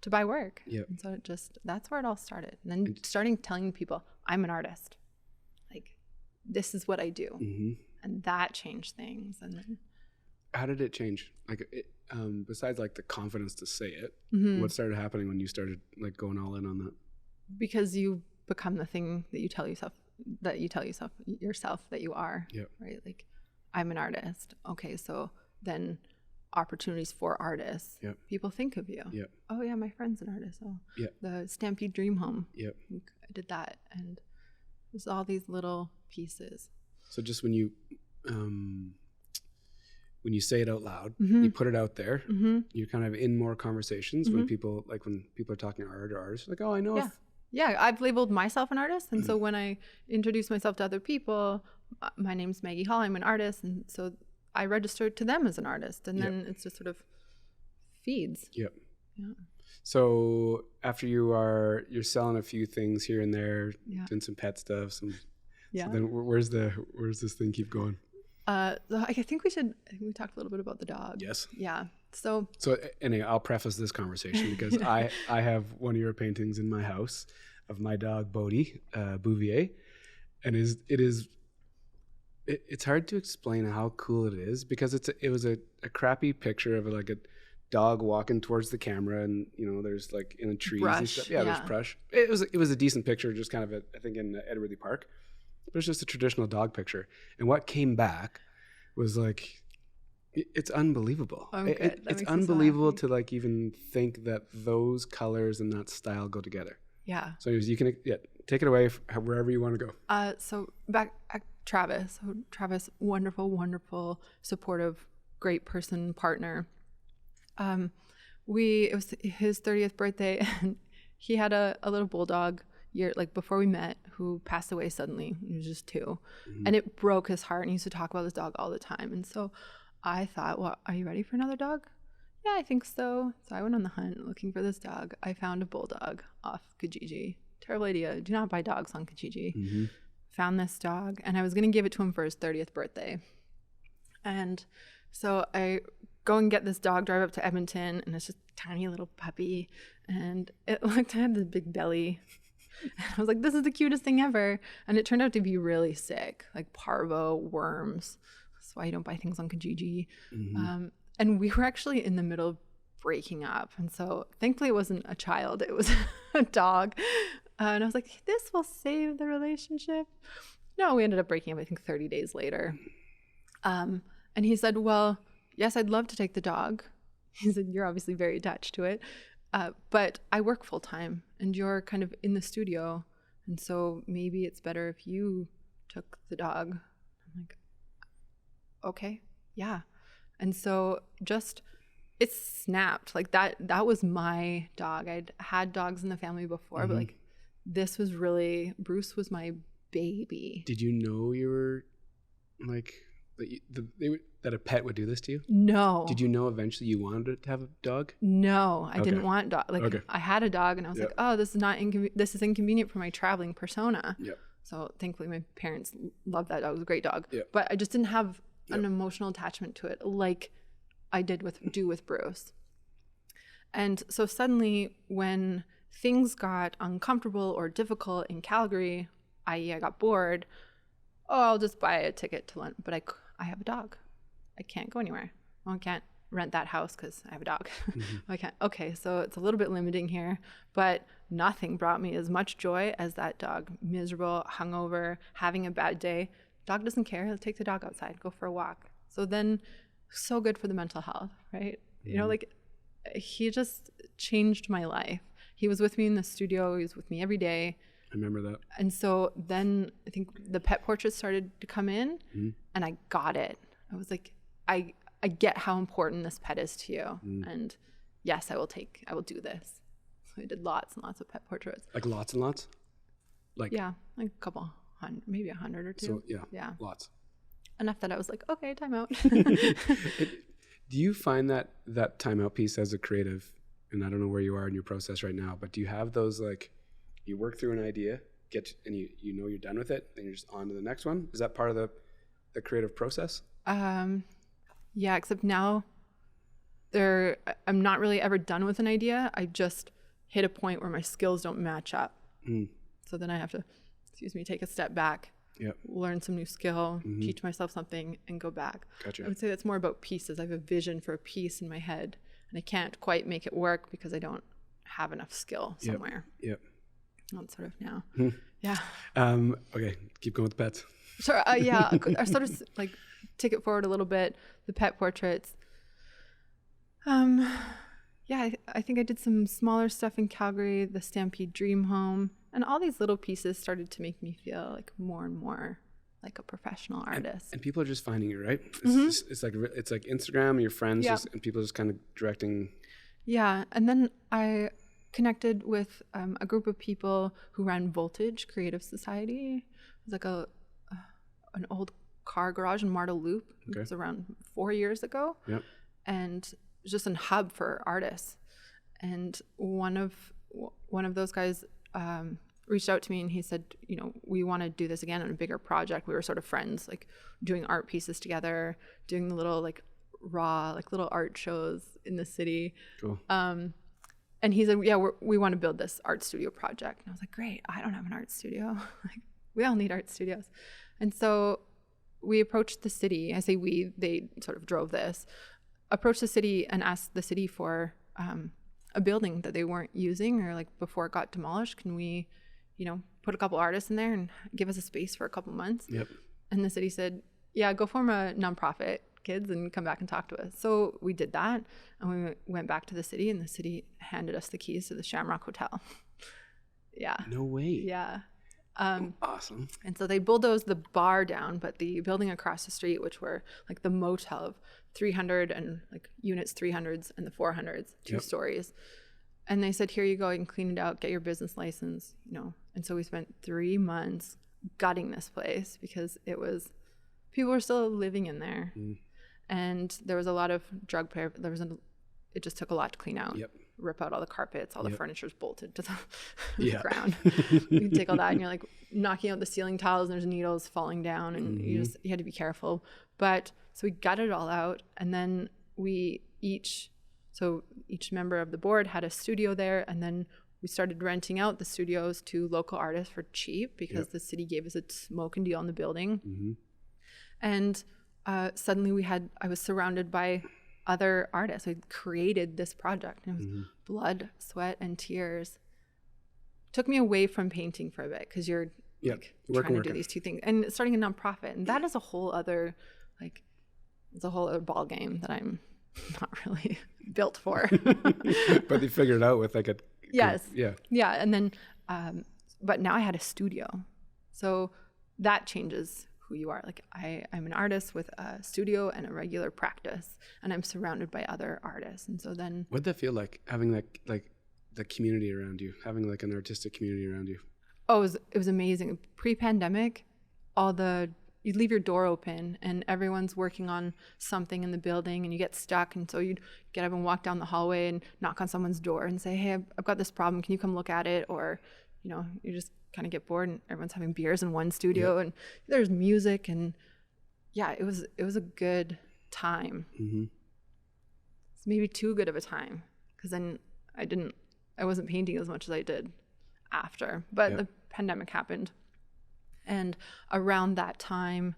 to buy work. Yep. And so that's where it all started. And then starting telling people I'm an artist. Like, this is what I do. And that changed things. And then how did it change? Like, besides like the confidence to say it, what started happening when you started like going all in on that? Because you become the thing that you tell yourself that you are. Yep. Right? Like, I'm an artist. Okay, so then opportunities for artists. Yep. People think of you. Yep. Oh yeah, my friend's an artist. Oh, yep. The Stampede Dream Home. Yep. I did that, and there's all these little pieces. So just when you say it out loud, you put it out there, you're kind of in more conversations when people are talking art or artists, like, oh, I know. Yeah, I've labeled myself an artist. And so when I introduce myself to other people, my name's Maggie Hall, I'm an artist. And so I registered to them as an artist. And then it's just sort of feeds. Yep. Yeah. So after you're selling a few things here and there, doing some pet stuff, so then where's this thing keep going? So I think we talked a little bit about the dog. Yes. Yeah. So anyway, I'll preface this conversation because I have one of your paintings in my house of my dog Bodhi, Bouvier, and it's hard to explain how cool it is, because it was a crappy picture of like a dog walking towards the camera, and there's like in the trees brush, and stuff. There's brush. It was a decent picture, just kind of I think in Edworthy Park. But it's just a traditional dog picture. And what came back was like, it's unbelievable. Oh, good. It's unbelievable to like even think that those colors and that style go together. Yeah. So anyways, you can take it away wherever you want to go. So back at Travis. So Travis, wonderful, wonderful, supportive, great person, partner. It was his 30th birthday, and he had a little bulldog before we met, who passed away suddenly. He was just 2. And it broke his heart, and he used to talk about his dog all the time. And so I thought, well, are you ready for another dog? Yeah, I think so. So I went on the hunt looking for this dog. I found a bulldog off Kijiji. Terrible idea. Do not buy dogs on Kijiji. Found this dog, and I was going to give it to him for his 30th birthday. And so I go and get this dog, drive up to Edmonton, and it's just a tiny little puppy. And it had this big belly. And I was like, this is the cutest thing ever. And it turned out to be really sick, like parvo, worms. That's why you don't buy things on Kijiji. And we were actually in the middle of breaking up. And so thankfully it wasn't a child, it was a dog. And I was like, this will save the relationship. No, we ended up breaking up, I think 30 days later. And he said, well, yes, I'd love to take the dog. He said, you're obviously very attached to it. But I work full time, and you're kind of in the studio. And so maybe it's better if you took the dog. I'm like, okay, yeah. And so it snapped. Like that was my dog. I'd had dogs in the family before, but like Bruce was my baby. Did you know you were like, that a pet would do this to you? No. Did you know eventually you wanted to have a dog? No, I didn't want dog. I had a dog, and I was like, oh, this is inconvenient for my traveling persona. Yep. So thankfully my parents loved that dog. It was a great dog. Yep. But I just didn't have an emotional attachment to it like I did with Bruce. And so suddenly when things got uncomfortable or difficult in Calgary, i.e. I got bored, I'll just buy a ticket to London. But I have a dog. I can't go anywhere. Well, I can't rent that house because I have a dog. I can't. Okay, so it's a little bit limiting here, but nothing brought me as much joy as that dog. Miserable, hungover, having a bad day. Dog doesn't care. He'll take the dog outside, go for a walk. So then, so good for the mental health, right? He just changed my life. He was with me in the studio. He was with me every day. I remember that. And so then I think the pet portraits started to come in, and I got it. I was like, I get how important this pet is to you. And yes, I will do this. So I did lots and lots of pet portraits. Like lots and lots? Like a couple hundred, maybe 100 or two. So yeah, lots. Enough that I was like, okay, time out. Do you find that timeout piece as a creative, and I don't know where you are in your process right now, but do you have those, like, you work through an idea, and you know you're done with it, and you're just on to the next one? Is that part of the creative process? Yeah, except now I'm not really ever done with an idea. I just hit a point where my skills don't match up. So then I have to, take a step back, learn some new skill, teach myself something, and go back. Gotcha. I would say that's more about pieces. I have a vision for a piece in my head, and I can't quite make it work because I don't have enough skill somewhere. Yep. That's sort of now. Yeah. Okay, keep going with the pets. Sure. I sort of like take it forward a little bit. The pet portraits. I think I did some smaller stuff in Calgary, the Stampede Dream Home, and all these little pieces started to make me feel like more and more like a professional artist. And people are just finding you, right? It's like Instagram, your friends, and people just kind of directing. Yeah, and then I connected with a group of people who ran Voltage Creative Society. It was like an old car garage in Marda Loop. Okay. It was around 4 years ago. Yep. And it was just a hub for artists. And one of those guys reached out to me and he said, we want to do this again on a bigger project. We were sort of friends, like doing art pieces together, doing the little like raw, like little art shows in the city. Cool. And he said, we want to build this art studio project. And I was like, great, I don't have an art studio. Like, we all need art studios. And so we approached the city. I say we, they sort of drove this. Approached the city and asked the city for a building that they weren't using, or like before it got demolished, can we, put a couple artists in there and give us a space for a couple months? Yep. And the city said, yeah, go form a nonprofit, kids, and come back and talk to us. So we did that, and we went back to the city, and the city handed us the keys to the Shamrock Hotel. Yeah. No way. Yeah. Awesome. And so they bulldozed the bar down, but the building across the street, which were like the motel of 300 and like units 300s and the 400s, two stories. And they said, here you go, you can clean it out, get your business license, And so we spent 3 months gutting this place because people were still living in there. And there was a lot of drug play. It just took a lot to clean out. Yep. Rip out all the carpets, all the furniture's bolted to the ground. You can take all that and you're like knocking out the ceiling tiles and there's needles falling down and you had to be careful. But so we gutted it all out, and then each member of the board had a studio there, and then we started renting out the studios to local artists for cheap because the city gave us a smoking deal in the building. And suddenly I was surrounded by other artists. I created this project. And it was blood, sweat, and tears. Took me away from painting for a bit because you're trying to do these two things and starting a nonprofit, and that is a whole other ball game that I'm not really built for. But they figured it out with like a and then but now I had a studio, so that changes who you are. Like I'm an artist with a studio and a regular practice, and I'm surrounded by other artists. And so then what'd that feel like, having like the community around you, having like an artistic community around you? Oh, it was amazing. Pre-pandemic, you'd leave your door open and everyone's working on something in the building and you get stuck, and so you'd get up and walk down the hallway and knock on someone's door and say, hey, I've got this problem, can you come look at it? Or you just kind of get bored and everyone's having beers in one studio and there's music, and it was a good time. It's maybe too good of a time because then I wasn't painting as much as I did after, but the pandemic happened. And around that time,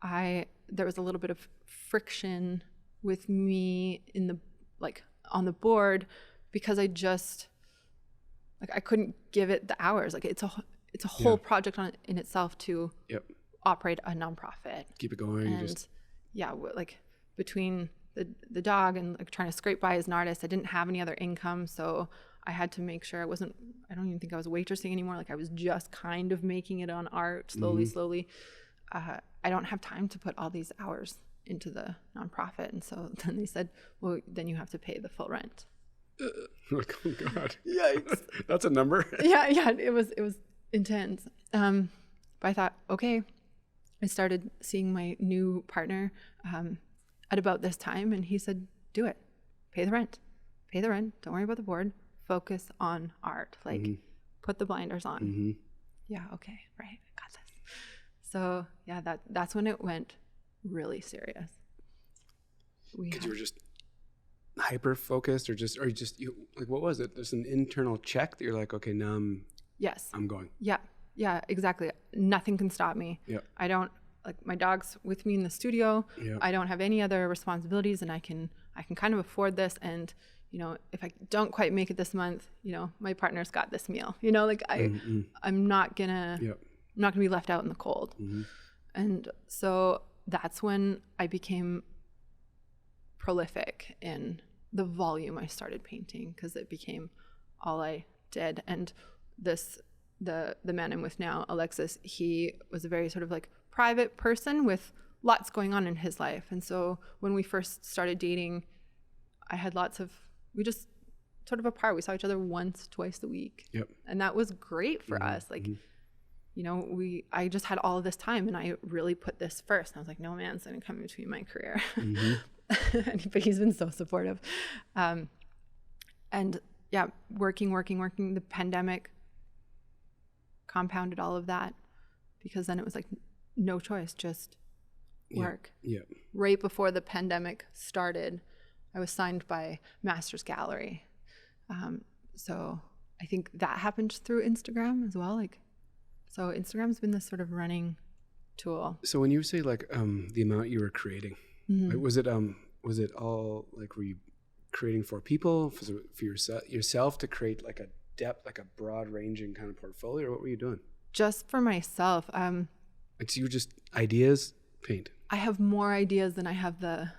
there was a little bit of friction with me on the board because I just I couldn't give it the hours. Like it's a whole project in itself to operate a nonprofit. Keep it going. And between the dog and trying to scrape by as an artist, I didn't have any other income, so I had to make sure I don't even think I was waitressing anymore. Like I was just kind of making it on art slowly. I don't have time to put all these hours into the nonprofit. And so then they said, well, then you have to pay the full rent. Like, oh God. Yikes. That's a number. Yeah, it was intense. But I thought, okay. I started seeing my new partner at about this time, and he said, do it. Pay the rent. Don't worry about the board. Focus on art. Like, put the blinders on. Yeah, okay, right. I got this. So yeah, that's when it went really serious. Because you were just hyper focused, or what was it? There's an internal check that you're like, okay, now I'm going. Yeah, exactly. Nothing can stop me. Yeah. I don't, like, my dog's with me in the studio. Yeah. I don't have any other responsibilities, and I can kind of afford this. And, you know, if I don't quite make it this month, you know, my partner's got this meal, you know, like I'm not gonna be left out in the cold. And so that's when I became prolific in the volume I started painting, because it became all I did. And the man I'm with now, Alexis, he was a very sort of like private person with lots going on in his life. And so when we first started dating, we just sort of apart. We saw each other once, twice a week. Yep. And that was great for us. Like, you know, I just had all of this time, and I really put this first. And I was like, no man's going to come between my career. But he's been so supportive. And yeah, working. The pandemic compounded all of that, because then it was like no choice, just work. Yeah. Right before the pandemic started, I was signed by Masters Gallery. So I think that happened through Instagram as well. Like, so Instagram's been this sort of running tool. So when you say like the amount you were creating, like, was it all like, were you creating for people, for yourself to create like a depth, like a broad ranging kind of portfolio, or what were you doing? Just for myself. Like, so you were just ideas, paint. I have more ideas than I have the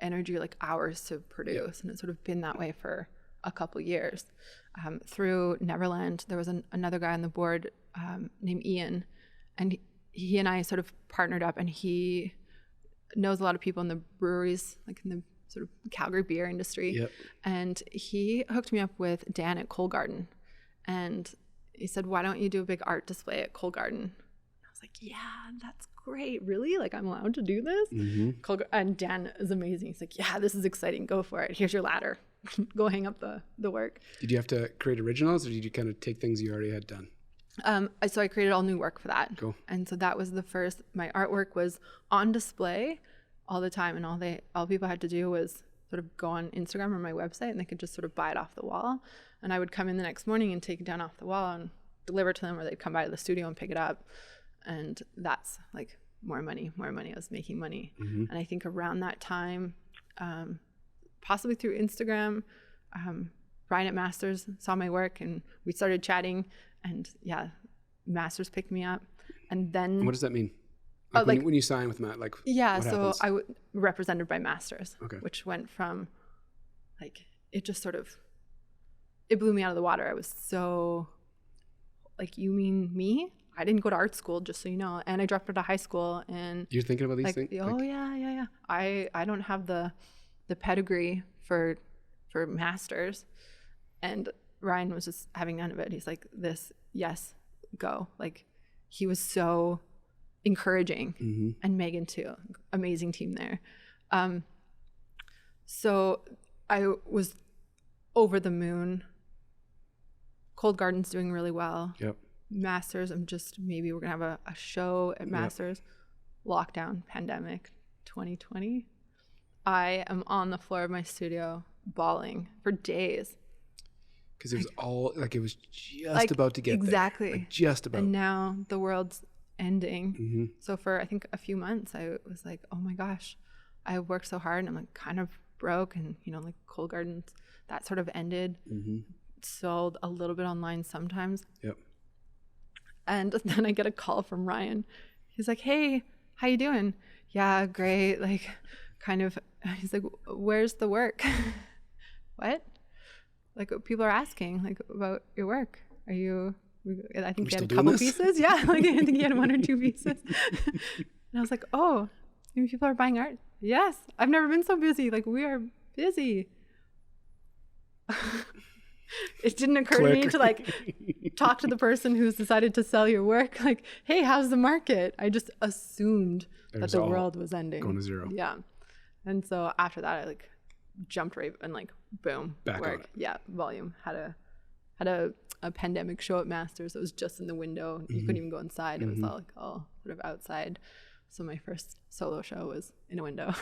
energy, like hours to produce. And it's sort of been that way for a couple years. Through Neverland, there was another guy on the board named Ian, and he and I sort of partnered up, and he knows a lot of people in the breweries, like in the sort of Calgary beer industry. Yep. And he hooked me up with Dan at Coal Garden. And he said, why don't you do a big art display at Coal Garden? I was like, yeah, that's great. Really? Like, I'm allowed to do this? And Dan is amazing. He's like, yeah, this is exciting. Go for it. Here's your ladder. Go hang up the work. Did you have to create originals, or did you kind of take things you already had done? So I created all new work for that. Cool. And so that was the first, my artwork was on display all the time. And all people had to do was sort of go on Instagram or my website, and they could just sort of buy it off the wall. And I would come in the next morning and take it down off the wall and deliver it to them, or they'd come by to the studio and pick it up. And that's like more money. I was making money. And I think around that time, possibly through Instagram, Brian at Masters saw my work, and we started chatting, and yeah, Masters picked me up. And then what does that mean? Like, when you sign with Matt, like, yeah, what so happens? I represented by Masters, Okay. which went from like, it just sort of, it blew me out of the water. I was so like, you mean me? I didn't go to art school, just so you know, and I dropped out of high school. And you're thinking about these like, things? oh like, yeah. I don't have the pedigree for Masters. And Ryan was just having none of it. He's like, yes, go. Like, he was so encouraging. And Megan too, amazing team there. So I was over the moon. Cold Garden's doing really well. Yep. Masters, maybe we're gonna have a show at Masters. Yep. Lockdown, pandemic, 2020. I am on the floor of my studio bawling for days. Because it was all, like, it was just about to get exactly. there. Like, just about. And now the world's ending. So for, I think, a few months, I was like, oh my gosh, I worked so hard, and I'm like kind of broke, and, you know, like Coal Gardens, that sort of ended. Sold a little bit online sometimes. Yep. And then I get a call from Ryan. He's like, hey, how you doing? Yeah, great. Like, kind of, he's like, where's the work? What? Like, people are asking, like, about your work. I think he had a couple pieces. Yeah, like, I think he had 1 or 2 pieces. And I was like, oh, maybe people are buying art Yes. I've never been so busy. Like, we are busy. It didn't occur to me to like talk to the person who's decided to sell your work. Like, hey, how's the market? I just assumed that the world was ending. Going to zero. Yeah. And so after that, I like jumped right and like, boom, back work. on it. Yeah. Volume. Had a pandemic show at Masters. It was just in the window. You couldn't even go inside. It was all sort of outside. So my first solo show was in a window.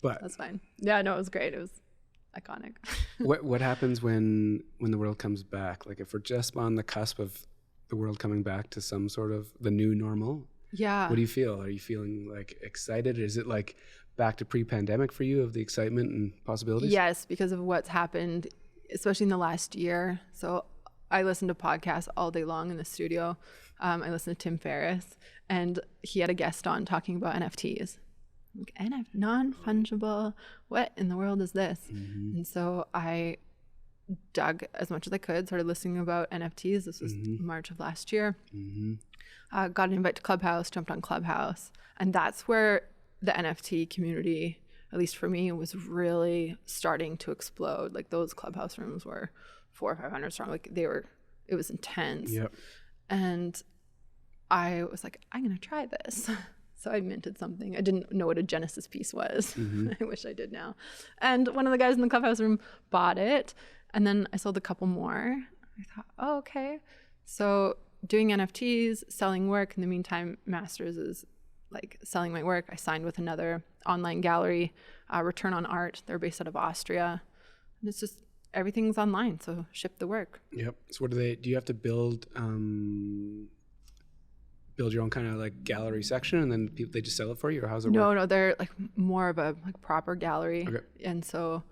But that's fine. Yeah, no, it was great. It was iconic. what happens when the world comes back? Like, if we're just on the cusp of the world coming back to some sort of the new normal, yeah. What do you feel? Are you feeling like excited? Is it like back to pre-pandemic for you of the excitement and possibilities? Yes, because of what's happened, especially in the last year. So I listen to podcasts all day long in the studio. I listen to Tim Ferriss, and he had a guest on talking about NFTs. Like, non-fungible, what in the world is this? And so I dug as much as I could, started listening about NFTs. This was March of last year. Got an invite to Clubhouse, jumped on Clubhouse. And that's where the NFT community, at least for me, was really starting to explode. Like, those Clubhouse rooms were 400 or 500 strong. Like, it was intense. Yep. And I was like, I'm going to try this. So I minted something. I didn't know what a Genesis piece was. I wish I did now. And one of the guys in the Clubhouse room bought it. And then I sold a couple more. I thought, oh, okay. So doing NFTs, selling work. In the meantime, Masters is like selling my work. I signed with another online gallery, Return on Art. They're based out of Austria. And it's just, everything's online. So ship the work. Yep. So what do you have to build your own kind of like gallery section, and then they just sell it for you, or how's it work? No, they're like more of a like proper gallery. Okay. And so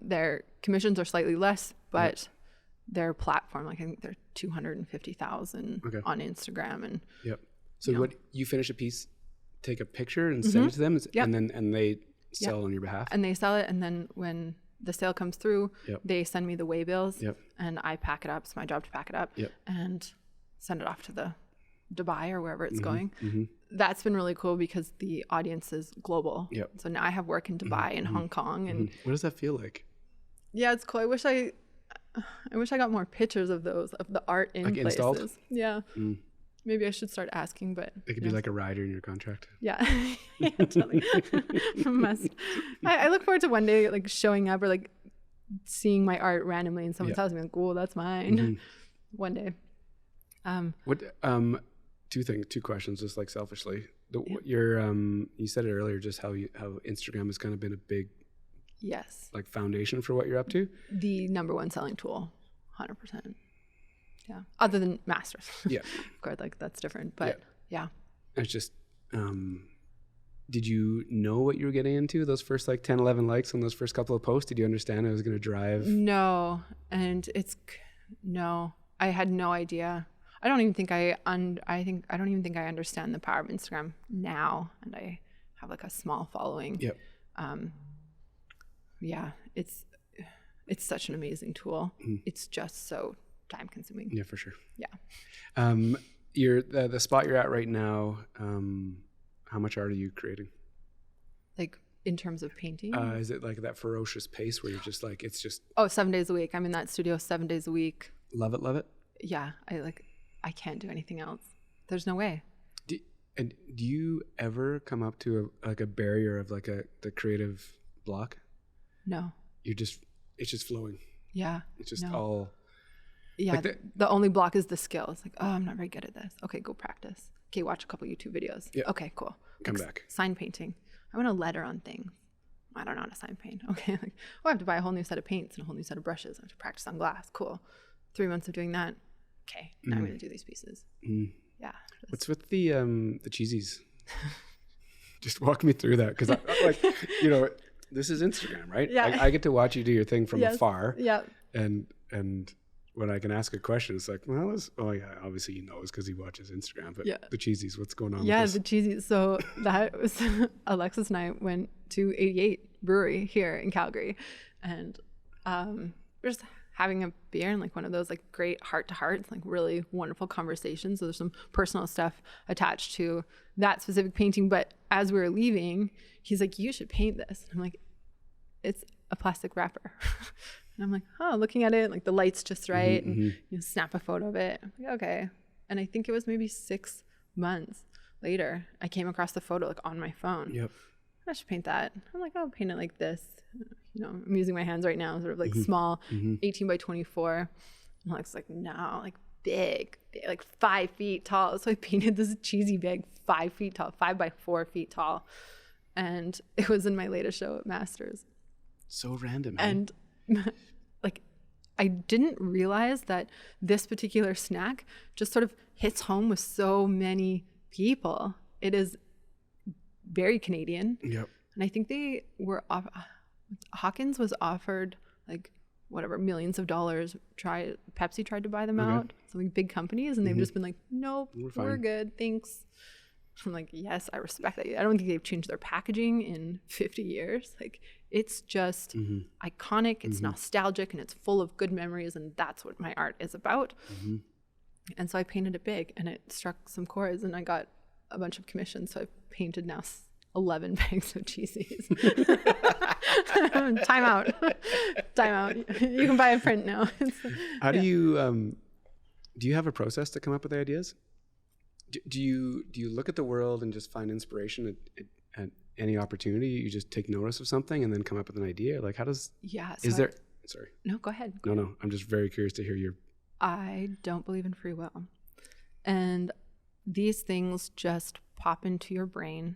their commissions are slightly less, but their platform, like I think they're 250,000 on Instagram. And so what, you finish a piece, take a picture and send it to them, and they sell on your behalf? And they sell it, and then when the sale comes through, they send me the way bills, and I pack it up. It's my job to pack it up and send it off to the Dubai or wherever it's going. That's been really cool because the audience is global. So now I have work in Dubai and Hong Kong. And what does that feel like? Yeah, it's cool. I wish I got more pictures of those, of the art in like places. Installed? Yeah. Maybe I should start asking, but it could be like a rider in your contract. Yeah. Yeah, totally. Must. I look forward to one day like showing up or like seeing my art randomly in someone's house and being like, cool, that's mine. One day. Two questions, just like selfishly. You said it earlier, just how Instagram has kind of been a big like foundation for what you're up to. The number one selling tool, 100%. Yeah, other than Masters. Yeah, of course, like that's different, but yeah. It's just, did you know what you were getting into those first like 10, 11 likes on those first couple of posts? Did you understand it was going to drive? No, and I had no idea. I don't even think I understand the power of Instagram now, and I have like a small following. It's such an amazing tool. It's just so time consuming. Yeah, for sure. Yeah. You're the spot you're at right now. How much art are you creating? Like in terms of painting? Is it like that ferocious pace where you're just like, it's just 7 days a week. I'm in that studio 7 days a week. Love it. Yeah, I can't do anything else. There's no way. Do you ever come up to a barrier of like the creative block? No. It's just flowing. Yeah. It's just all. Yeah. Like the only block is the skill. It's like, oh, I'm not very good at this. Okay, go practice. Okay, watch a couple YouTube videos. Yeah. Okay, cool. Come back. Sign painting. I want to letter on things. I don't know how to sign paint. Okay. I have to buy a whole new set of paints and a whole new set of brushes. I have to practice on glass. Cool. 3 months of doing that. Okay, now I'm going to do these pieces. Yeah. What's with the cheesies? Just walk me through that, because this is Instagram, right? Yeah. I get to watch you do your thing from afar. Yeah. And when I can ask a question, it's like, well, obviously he knows because he watches Instagram. But the cheesies, what's going on? Yeah, with this? The cheesies. So that was Alexis and I went to 88 Brewery here in Calgary, and we're just having a beer and like one of those like great heart to hearts, like really wonderful conversations. So there's some personal stuff attached to that specific painting. But as we were leaving, he's like, you should paint this. And I'm like, it's a plastic wrapper. And I'm like, oh, looking at it, like the light's just right. And you know, snap a photo of it. I'm like, okay. And I think it was maybe 6 months later, I came across the photo like on my phone. Yep. I should paint that. I'm like, I'll paint it like this. You know, I'm using my hands right now, sort of like small, 18 by 24. And Alex like, no, like big, like 5 feet tall. So I painted this cheesy big 5 feet tall, 5 by 4 feet tall. And it was in my latest show at Masters. So random. And like, I didn't realize that this particular snack just sort of hits home with so many people. It is very Canadian. Yep. And I think they were Hawkins was offered like whatever millions of dollars. Pepsi tried to buy them out, some big companies, and they've just been like, nope, we're good, thanks. I'm like, yes, I respect that. I don't think they've changed their packaging in 50 years. Like, it's just iconic, it's nostalgic, and it's full of good memories, and that's what my art is about. And so I painted it big, and it struck some chords, and I got a bunch of commissions. So I painted now 11 bags of cheesies. Time out. You can buy a print now. How do you have a process to come up with ideas? Do you look at the world and just find inspiration at any opportunity? You just take notice of something and then come up with an idea? Like, how does... Yeah. Sorry. No, go ahead. No. I'm just very curious to hear your... I don't believe in free will. And these things just pop into your brain.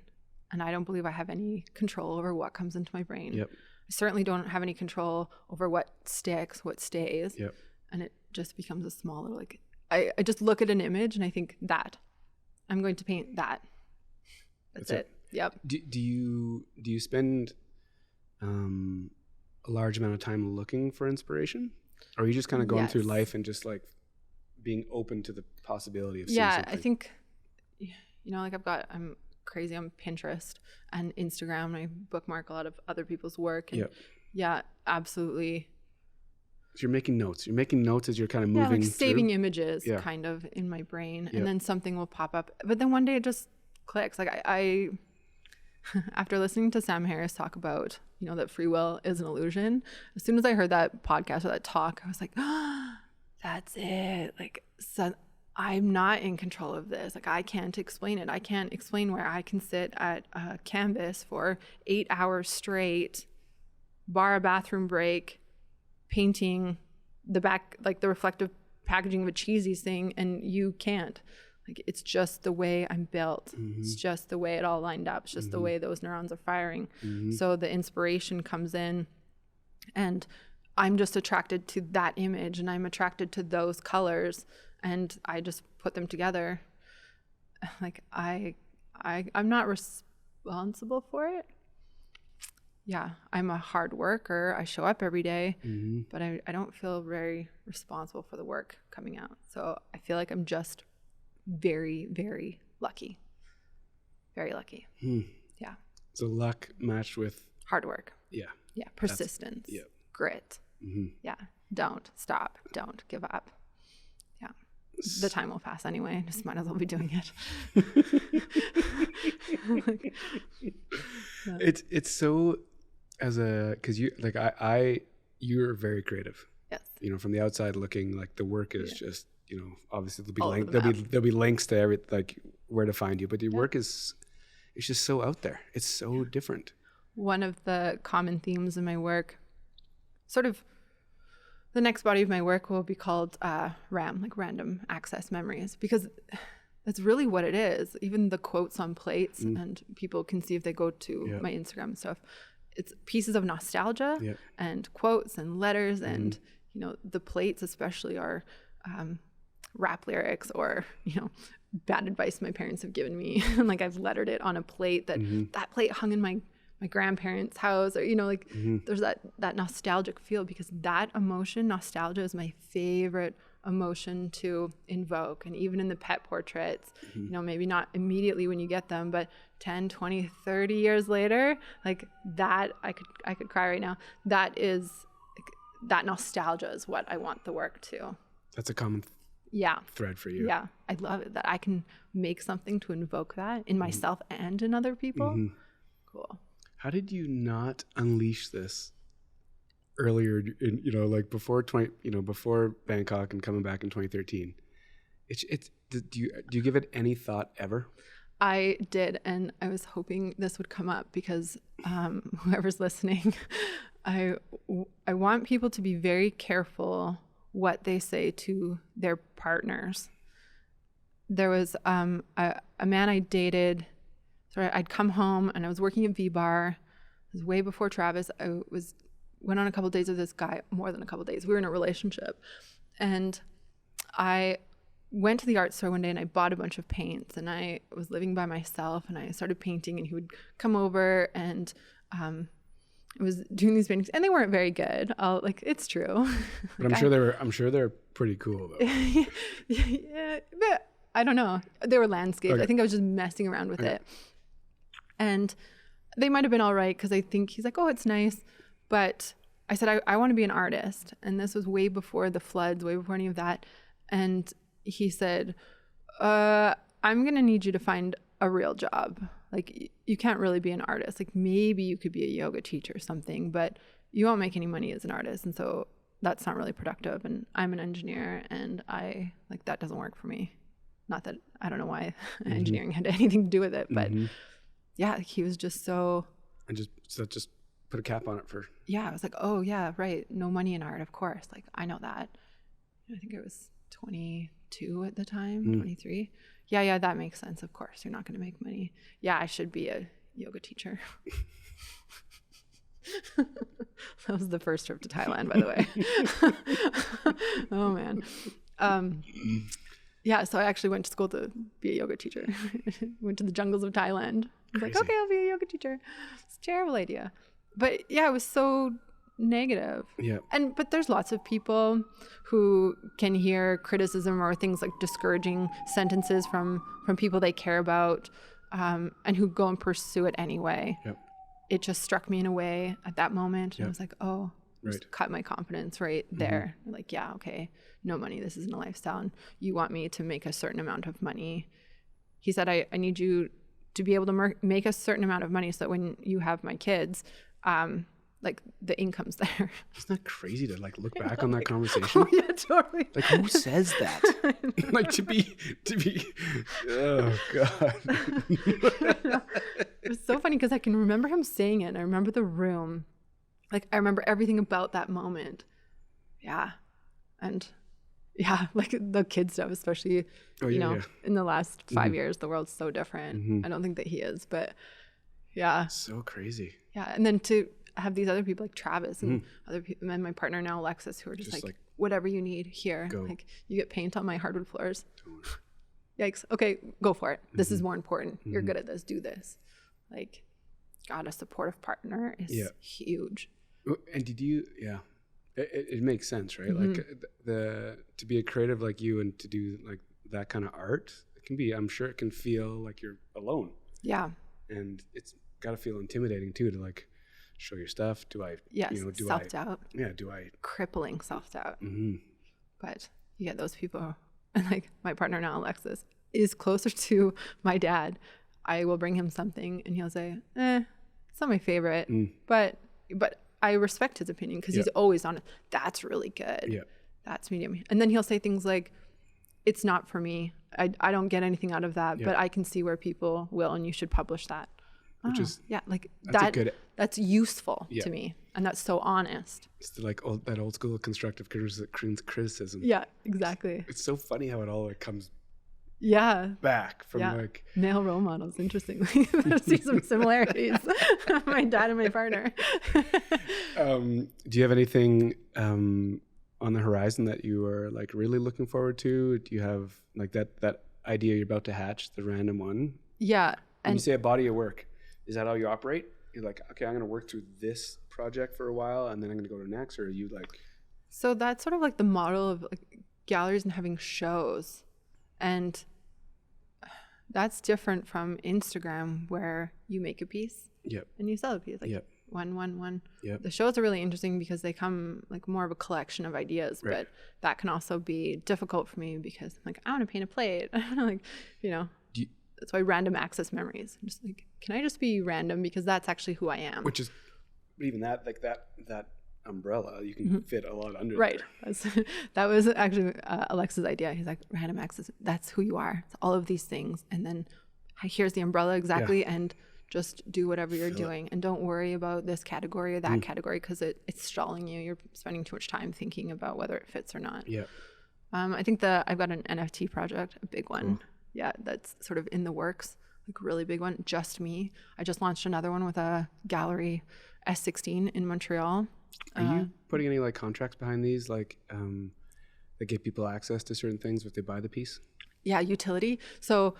And I don't believe I have any control over what comes into my brain. Yep. I certainly don't have any control over what sticks, what stays. Yep. And it just becomes a small little, like, I just look at an image and I think that. I'm going to paint that. That's it. Yep. Do you spend a large amount of time looking for inspiration? Or are you just kind of going through life and just like being open to the possibility of seeing something? I think, you know, like I'm crazy on Pinterest and Instagram. I bookmark a lot of other people's work. And yeah, absolutely. So you're making notes. You're making notes as you're kind of moving like saving through. Images kind of in my brain. And then something will pop up. But then one day it just clicks. Like I after listening to Sam Harris talk about, you know, that free will is an illusion, as soon as I heard that podcast or that talk, I was like, oh, that's it. Like, so I'm not in control of this. Like, I can't explain it. I can't explain where I can sit at a canvas for 8 hours straight, bar a bathroom break, painting the back, like the reflective packaging of a cheesies thing, and you can't. Like, it's just the way I'm built. It's just the way it all lined up. It's just the way those neurons are firing. So the inspiration comes in, and I'm just attracted to that image, and I'm attracted to those colors, and I just put them together. Like, I'm not responsible for it. Yeah, I'm a hard worker. I show up every day, but I don't feel very responsible for the work coming out. So I feel like I'm just very, very lucky. Very lucky. Yeah. So luck matched with... hard work. Yeah. Yeah, persistence. Grit. Yeah, don't stop. Don't give up. Yeah. The time will pass anyway. Just might as well be doing it. It's so... because you like you're very creative. Yes. You know, from the outside looking, like the work is just, you know, obviously there'll be links to every, like where to find you, but your work is, it's just so out there. It's so different. One of the common themes in my work, sort of the next body of my work will be called RAM, like random access memories, because that's really what it is. Even the quotes on plates, and people can see if they go to my Instagram and stuff. It's pieces of nostalgia and quotes and letters, and you know, the plates especially are rap lyrics or, you know, bad advice my parents have given me. And like, I've lettered it on a plate that that plate hung in my grandparents' house, or, you know, like there's that nostalgic feel, because that emotion, nostalgia, is my favorite emotion to invoke. And even in the pet portraits, you know, maybe not immediately when you get them, but 10, 20, 30 years later, like that, I could cry right now. That is, like, that nostalgia is what I want the work to. That's a common thread for you. Yeah. I love it that I can make something to invoke that in myself and in other people. Cool. How did you not unleash this earlier in, like before Bangkok and coming back in 2013? Do you give it any thought ever? I did, and I was hoping this would come up because whoever's listening, I want people to be very careful what they say to their partners. There was a man I dated. So I'd come home and I was working at V-Bar. It was way before Travis. Went on a couple of dates with this guy, more than a couple of days. We were in a relationship, and I went to the art store one day and I bought a bunch of paints, and I was living by myself and I started painting, and he would come over and I was doing these paintings, and they weren't very good. It's true. But I'm sure they're pretty cool though. Yeah, but I don't know. They were landscapes. Okay. I think I was just messing around with it. And they might have been all right because I think he's like, oh, it's nice. But I said, I want to be an artist. And this was way before the floods, way before any of that. And he said, I'm going to need you to find a real job. Like, you can't really be an artist. Like, maybe you could be a yoga teacher or something, but you won't make any money as an artist. And so that's not really productive. And I'm an engineer, and that doesn't work for me. Not that I don't know why engineering had anything to do with it, but yeah, he was just so. And just put a cap on it for. Yeah, I was like, oh yeah, right. No money in art, of course. Like, I know that. I think it was 22 at the time, 23. Yeah, that makes sense. Of course, you're not going to make money. Yeah, I should be a yoga teacher. That was the first trip to Thailand, by the way. Oh man. Yeah, so I actually went to school to be a yoga teacher. Went to the jungles of Thailand. I was like, okay, I'll be a yoga teacher. It's a terrible idea. But yeah, it was so negative. Yeah. But there's lots of people who can hear criticism or things like discouraging sentences from people they care about, and who go and pursue it anyway. Yep. It just struck me in a way at that moment. And I was like, oh, just cut my confidence right there. Like, yeah, okay, no money. This isn't a lifestyle. And you want me to make a certain amount of money. He said, I need you to be able to make a certain amount of money so that when you have my kids, the income's there. Isn't that crazy to look back on that conversation? Oh, yeah, totally. Like, who says that? to be oh God. It was so funny because I can remember him saying it, and I remember the room. Like, I remember everything about that moment. Yeah. And yeah, the kid stuff, especially, in the last 5 years, the world's so different. I don't think that he is, but yeah. So crazy. Yeah. And then to have these other people like Travis and other people, and my partner now, Alexis, who are just like, whatever you need here. Go. Like, you get paint on my hardwood floors. Yikes. Okay, go for it. This is more important. You're good at this. Do this. Like, God, a supportive partner is huge. And did you, it makes sense, right? Like to be a creative like you and to do like that kind of art, it can be, I'm sure it can feel like you're alone. Yeah. And it's got to feel intimidating too, to like show your stuff. Self-doubt. Crippling self-doubt. But you get those people, and like my partner now, Alexis, is closer to my dad. I will bring him something and he'll say, it's not my favorite, but I respect his opinion because he's always on it. That's really good. Yeah. That's medium. And then he'll say things like, it's not for me. I don't get anything out of that, but I can see where people will, and you should publish that. Which is that's useful to me, and that's so honest. It's that old school constructive criticism. Yeah, exactly. It's so funny how it all comes back from male role models. Interestingly, I see some similarities. My dad and my partner. Do you have anything on the horizon that you are like really looking forward to? Do you have like that idea you're about to hatch, the random one? Yeah. When you say a body of work, is that how you operate? You're like, okay, I'm going to work through this project for a while and then I'm going to go to the next, or are you like? So that's sort of like the model of like galleries and having shows. And that's different from Instagram, where you make a piece and you sell a piece. Like one. Yep. The shows are really interesting because they come like more of a collection of ideas, Right. but that can also be difficult for me because I'm like, I want to paint a plate. Like, that's why random access memories. I'm just like, can I just be random because that's actually who I am? Which is even that, like that umbrella, you can fit a lot under Right. there. That was actually Alexa's idea. He's like, random access, that's who you are. It's all of these things. And then here's the umbrella exactly. And just do whatever you're doing. And don't worry about this category or that category because it's stalling you. You're spending too much time thinking about whether it fits or not. Yeah. I think I've got an NFT project, a big one. Cool. Yeah, that's sort of in the works, like a really big one, just me. I just launched another one with a gallery S16 in Montreal. Are you putting any like contracts behind these, like that give people access to certain things if they buy the piece? Yeah, utility. So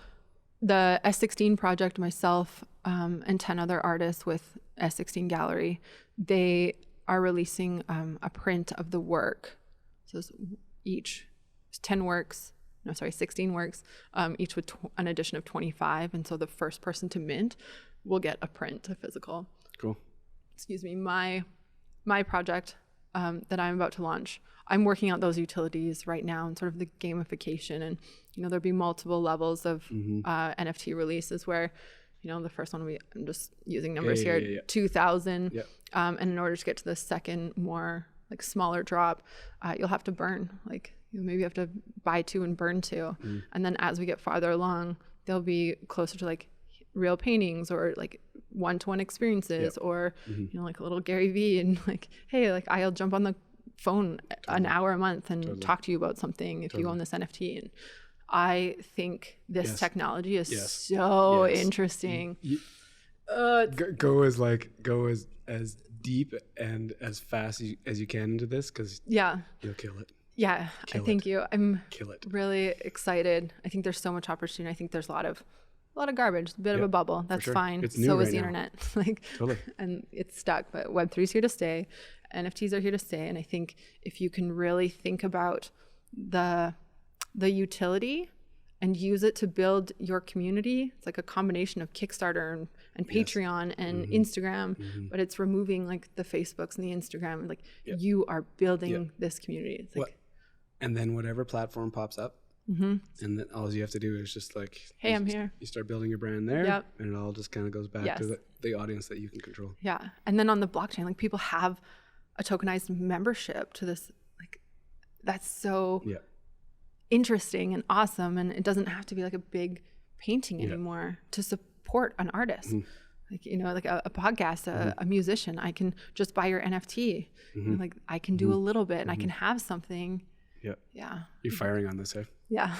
the S16 project, myself and 10 other artists with S16 Gallery, they are releasing a print of the work. So it's each 16 works, each with an edition of 25. And so the first person to mint will get a print, a physical. Cool. Excuse me, my project that I'm about to launch, I'm working out those utilities right now and sort of the gamification. And, there'll be multiple levels of NFT releases where, the first one I'm just using numbers here, 2,000. Yep. And in order to get to the second, more like smaller drop, you'll have to burn. Like maybe you have to buy 2 and burn 2. And then as we get farther along, they'll be closer to like real paintings or like one-to-one experiences or like a little Gary Vee and like, hey, like I'll jump on the phone an hour a month and talk to you about something if you own this NFT. And I think this technology is so interesting. Go as deep and as fast as you can into this because you'll kill it. Yeah, thank you. I'm kill it. Really excited. I think there's so much opportunity. I think there's a lot of garbage, a bit of a bubble. That's fine. It's new so right is the now. internet. Totally. And it's stuck, but Web3 is here to stay. NFTs are here to stay. And I think if you can really think about the utility and use it to build your community, it's like a combination of Kickstarter and Patreon and Instagram, but it's removing like the Facebooks and the Instagram. Like you are building this community. It's like, and then whatever platform pops up, and then all you have to do is just like, hey, I'm here. You start building your brand there, and it all just kind of goes back to the audience that you can control. Yeah, and then on the blockchain, like people have a tokenized membership to this. Like, that's so interesting and awesome, and it doesn't have to be like a big painting anymore to support an artist. Like like a podcast, a musician. I can just buy your NFT. Like I can do a little bit, and I can have something. Yeah. You're firing on this, eh? Yeah,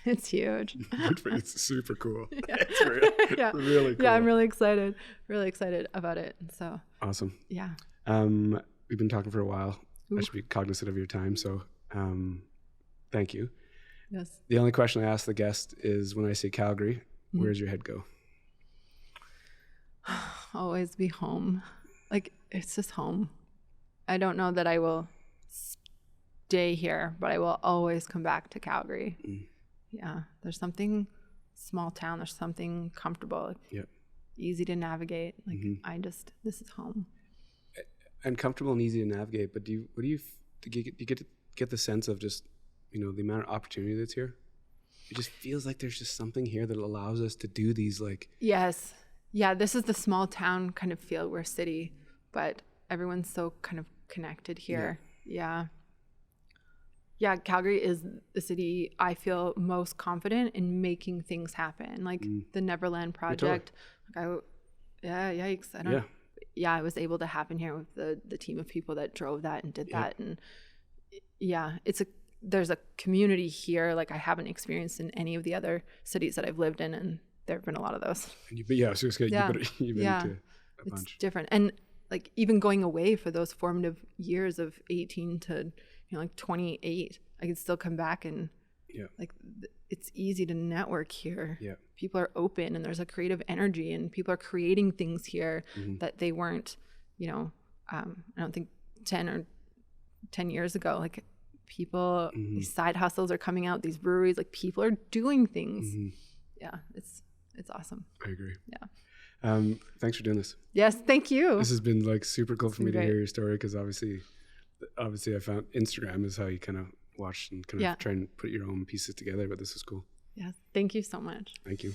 it's huge. It's super cool. It's really cool. Yeah, I'm really excited about it. And so awesome. Yeah. We've been talking for a while. I should be cognizant of your time, so thank you. Yes. The only question I ask the guest is, when I say Calgary, where does your head go? Always be home. Like, it's just home. I don't know that I will stay here, but I will always come back to Calgary. Yeah, there's something small town. There's something comfortable. Easy to navigate. Like this is home. And comfortable and easy to navigate. But do you get the sense of just the amount of opportunity that's here? It just feels like there's just something here that allows us to do these like. Yes. Yeah, this is the small town kind of feel. We're a city, but everyone's so kind of connected here. Yeah, Calgary is the city I feel most confident in making things happen. Like the Neverland project. Like yikes. I don't I was able to happen here with the team of people that drove that and did that. And there's a community here like I haven't experienced in any of the other cities that I've lived in, and there have been a lot of those. You've been into a bunch. It's different. And like even going away for those formative years of 18 to like 28, I could still come back and like it's easy to network here. People are open and there's a creative energy and people are creating things here that they weren't, I don't think 10 years ago. Like people, these side hustles are coming out, these breweries, like people are doing things. Yeah, it's awesome. I agree. Thanks for doing this. Yes, thank you. This has been like super cool for me to great. hear your story, because obviously I found Instagram is how you kind of watch and kind of try and put your own pieces together, but this is cool. Yes, thank you so much. Thank you.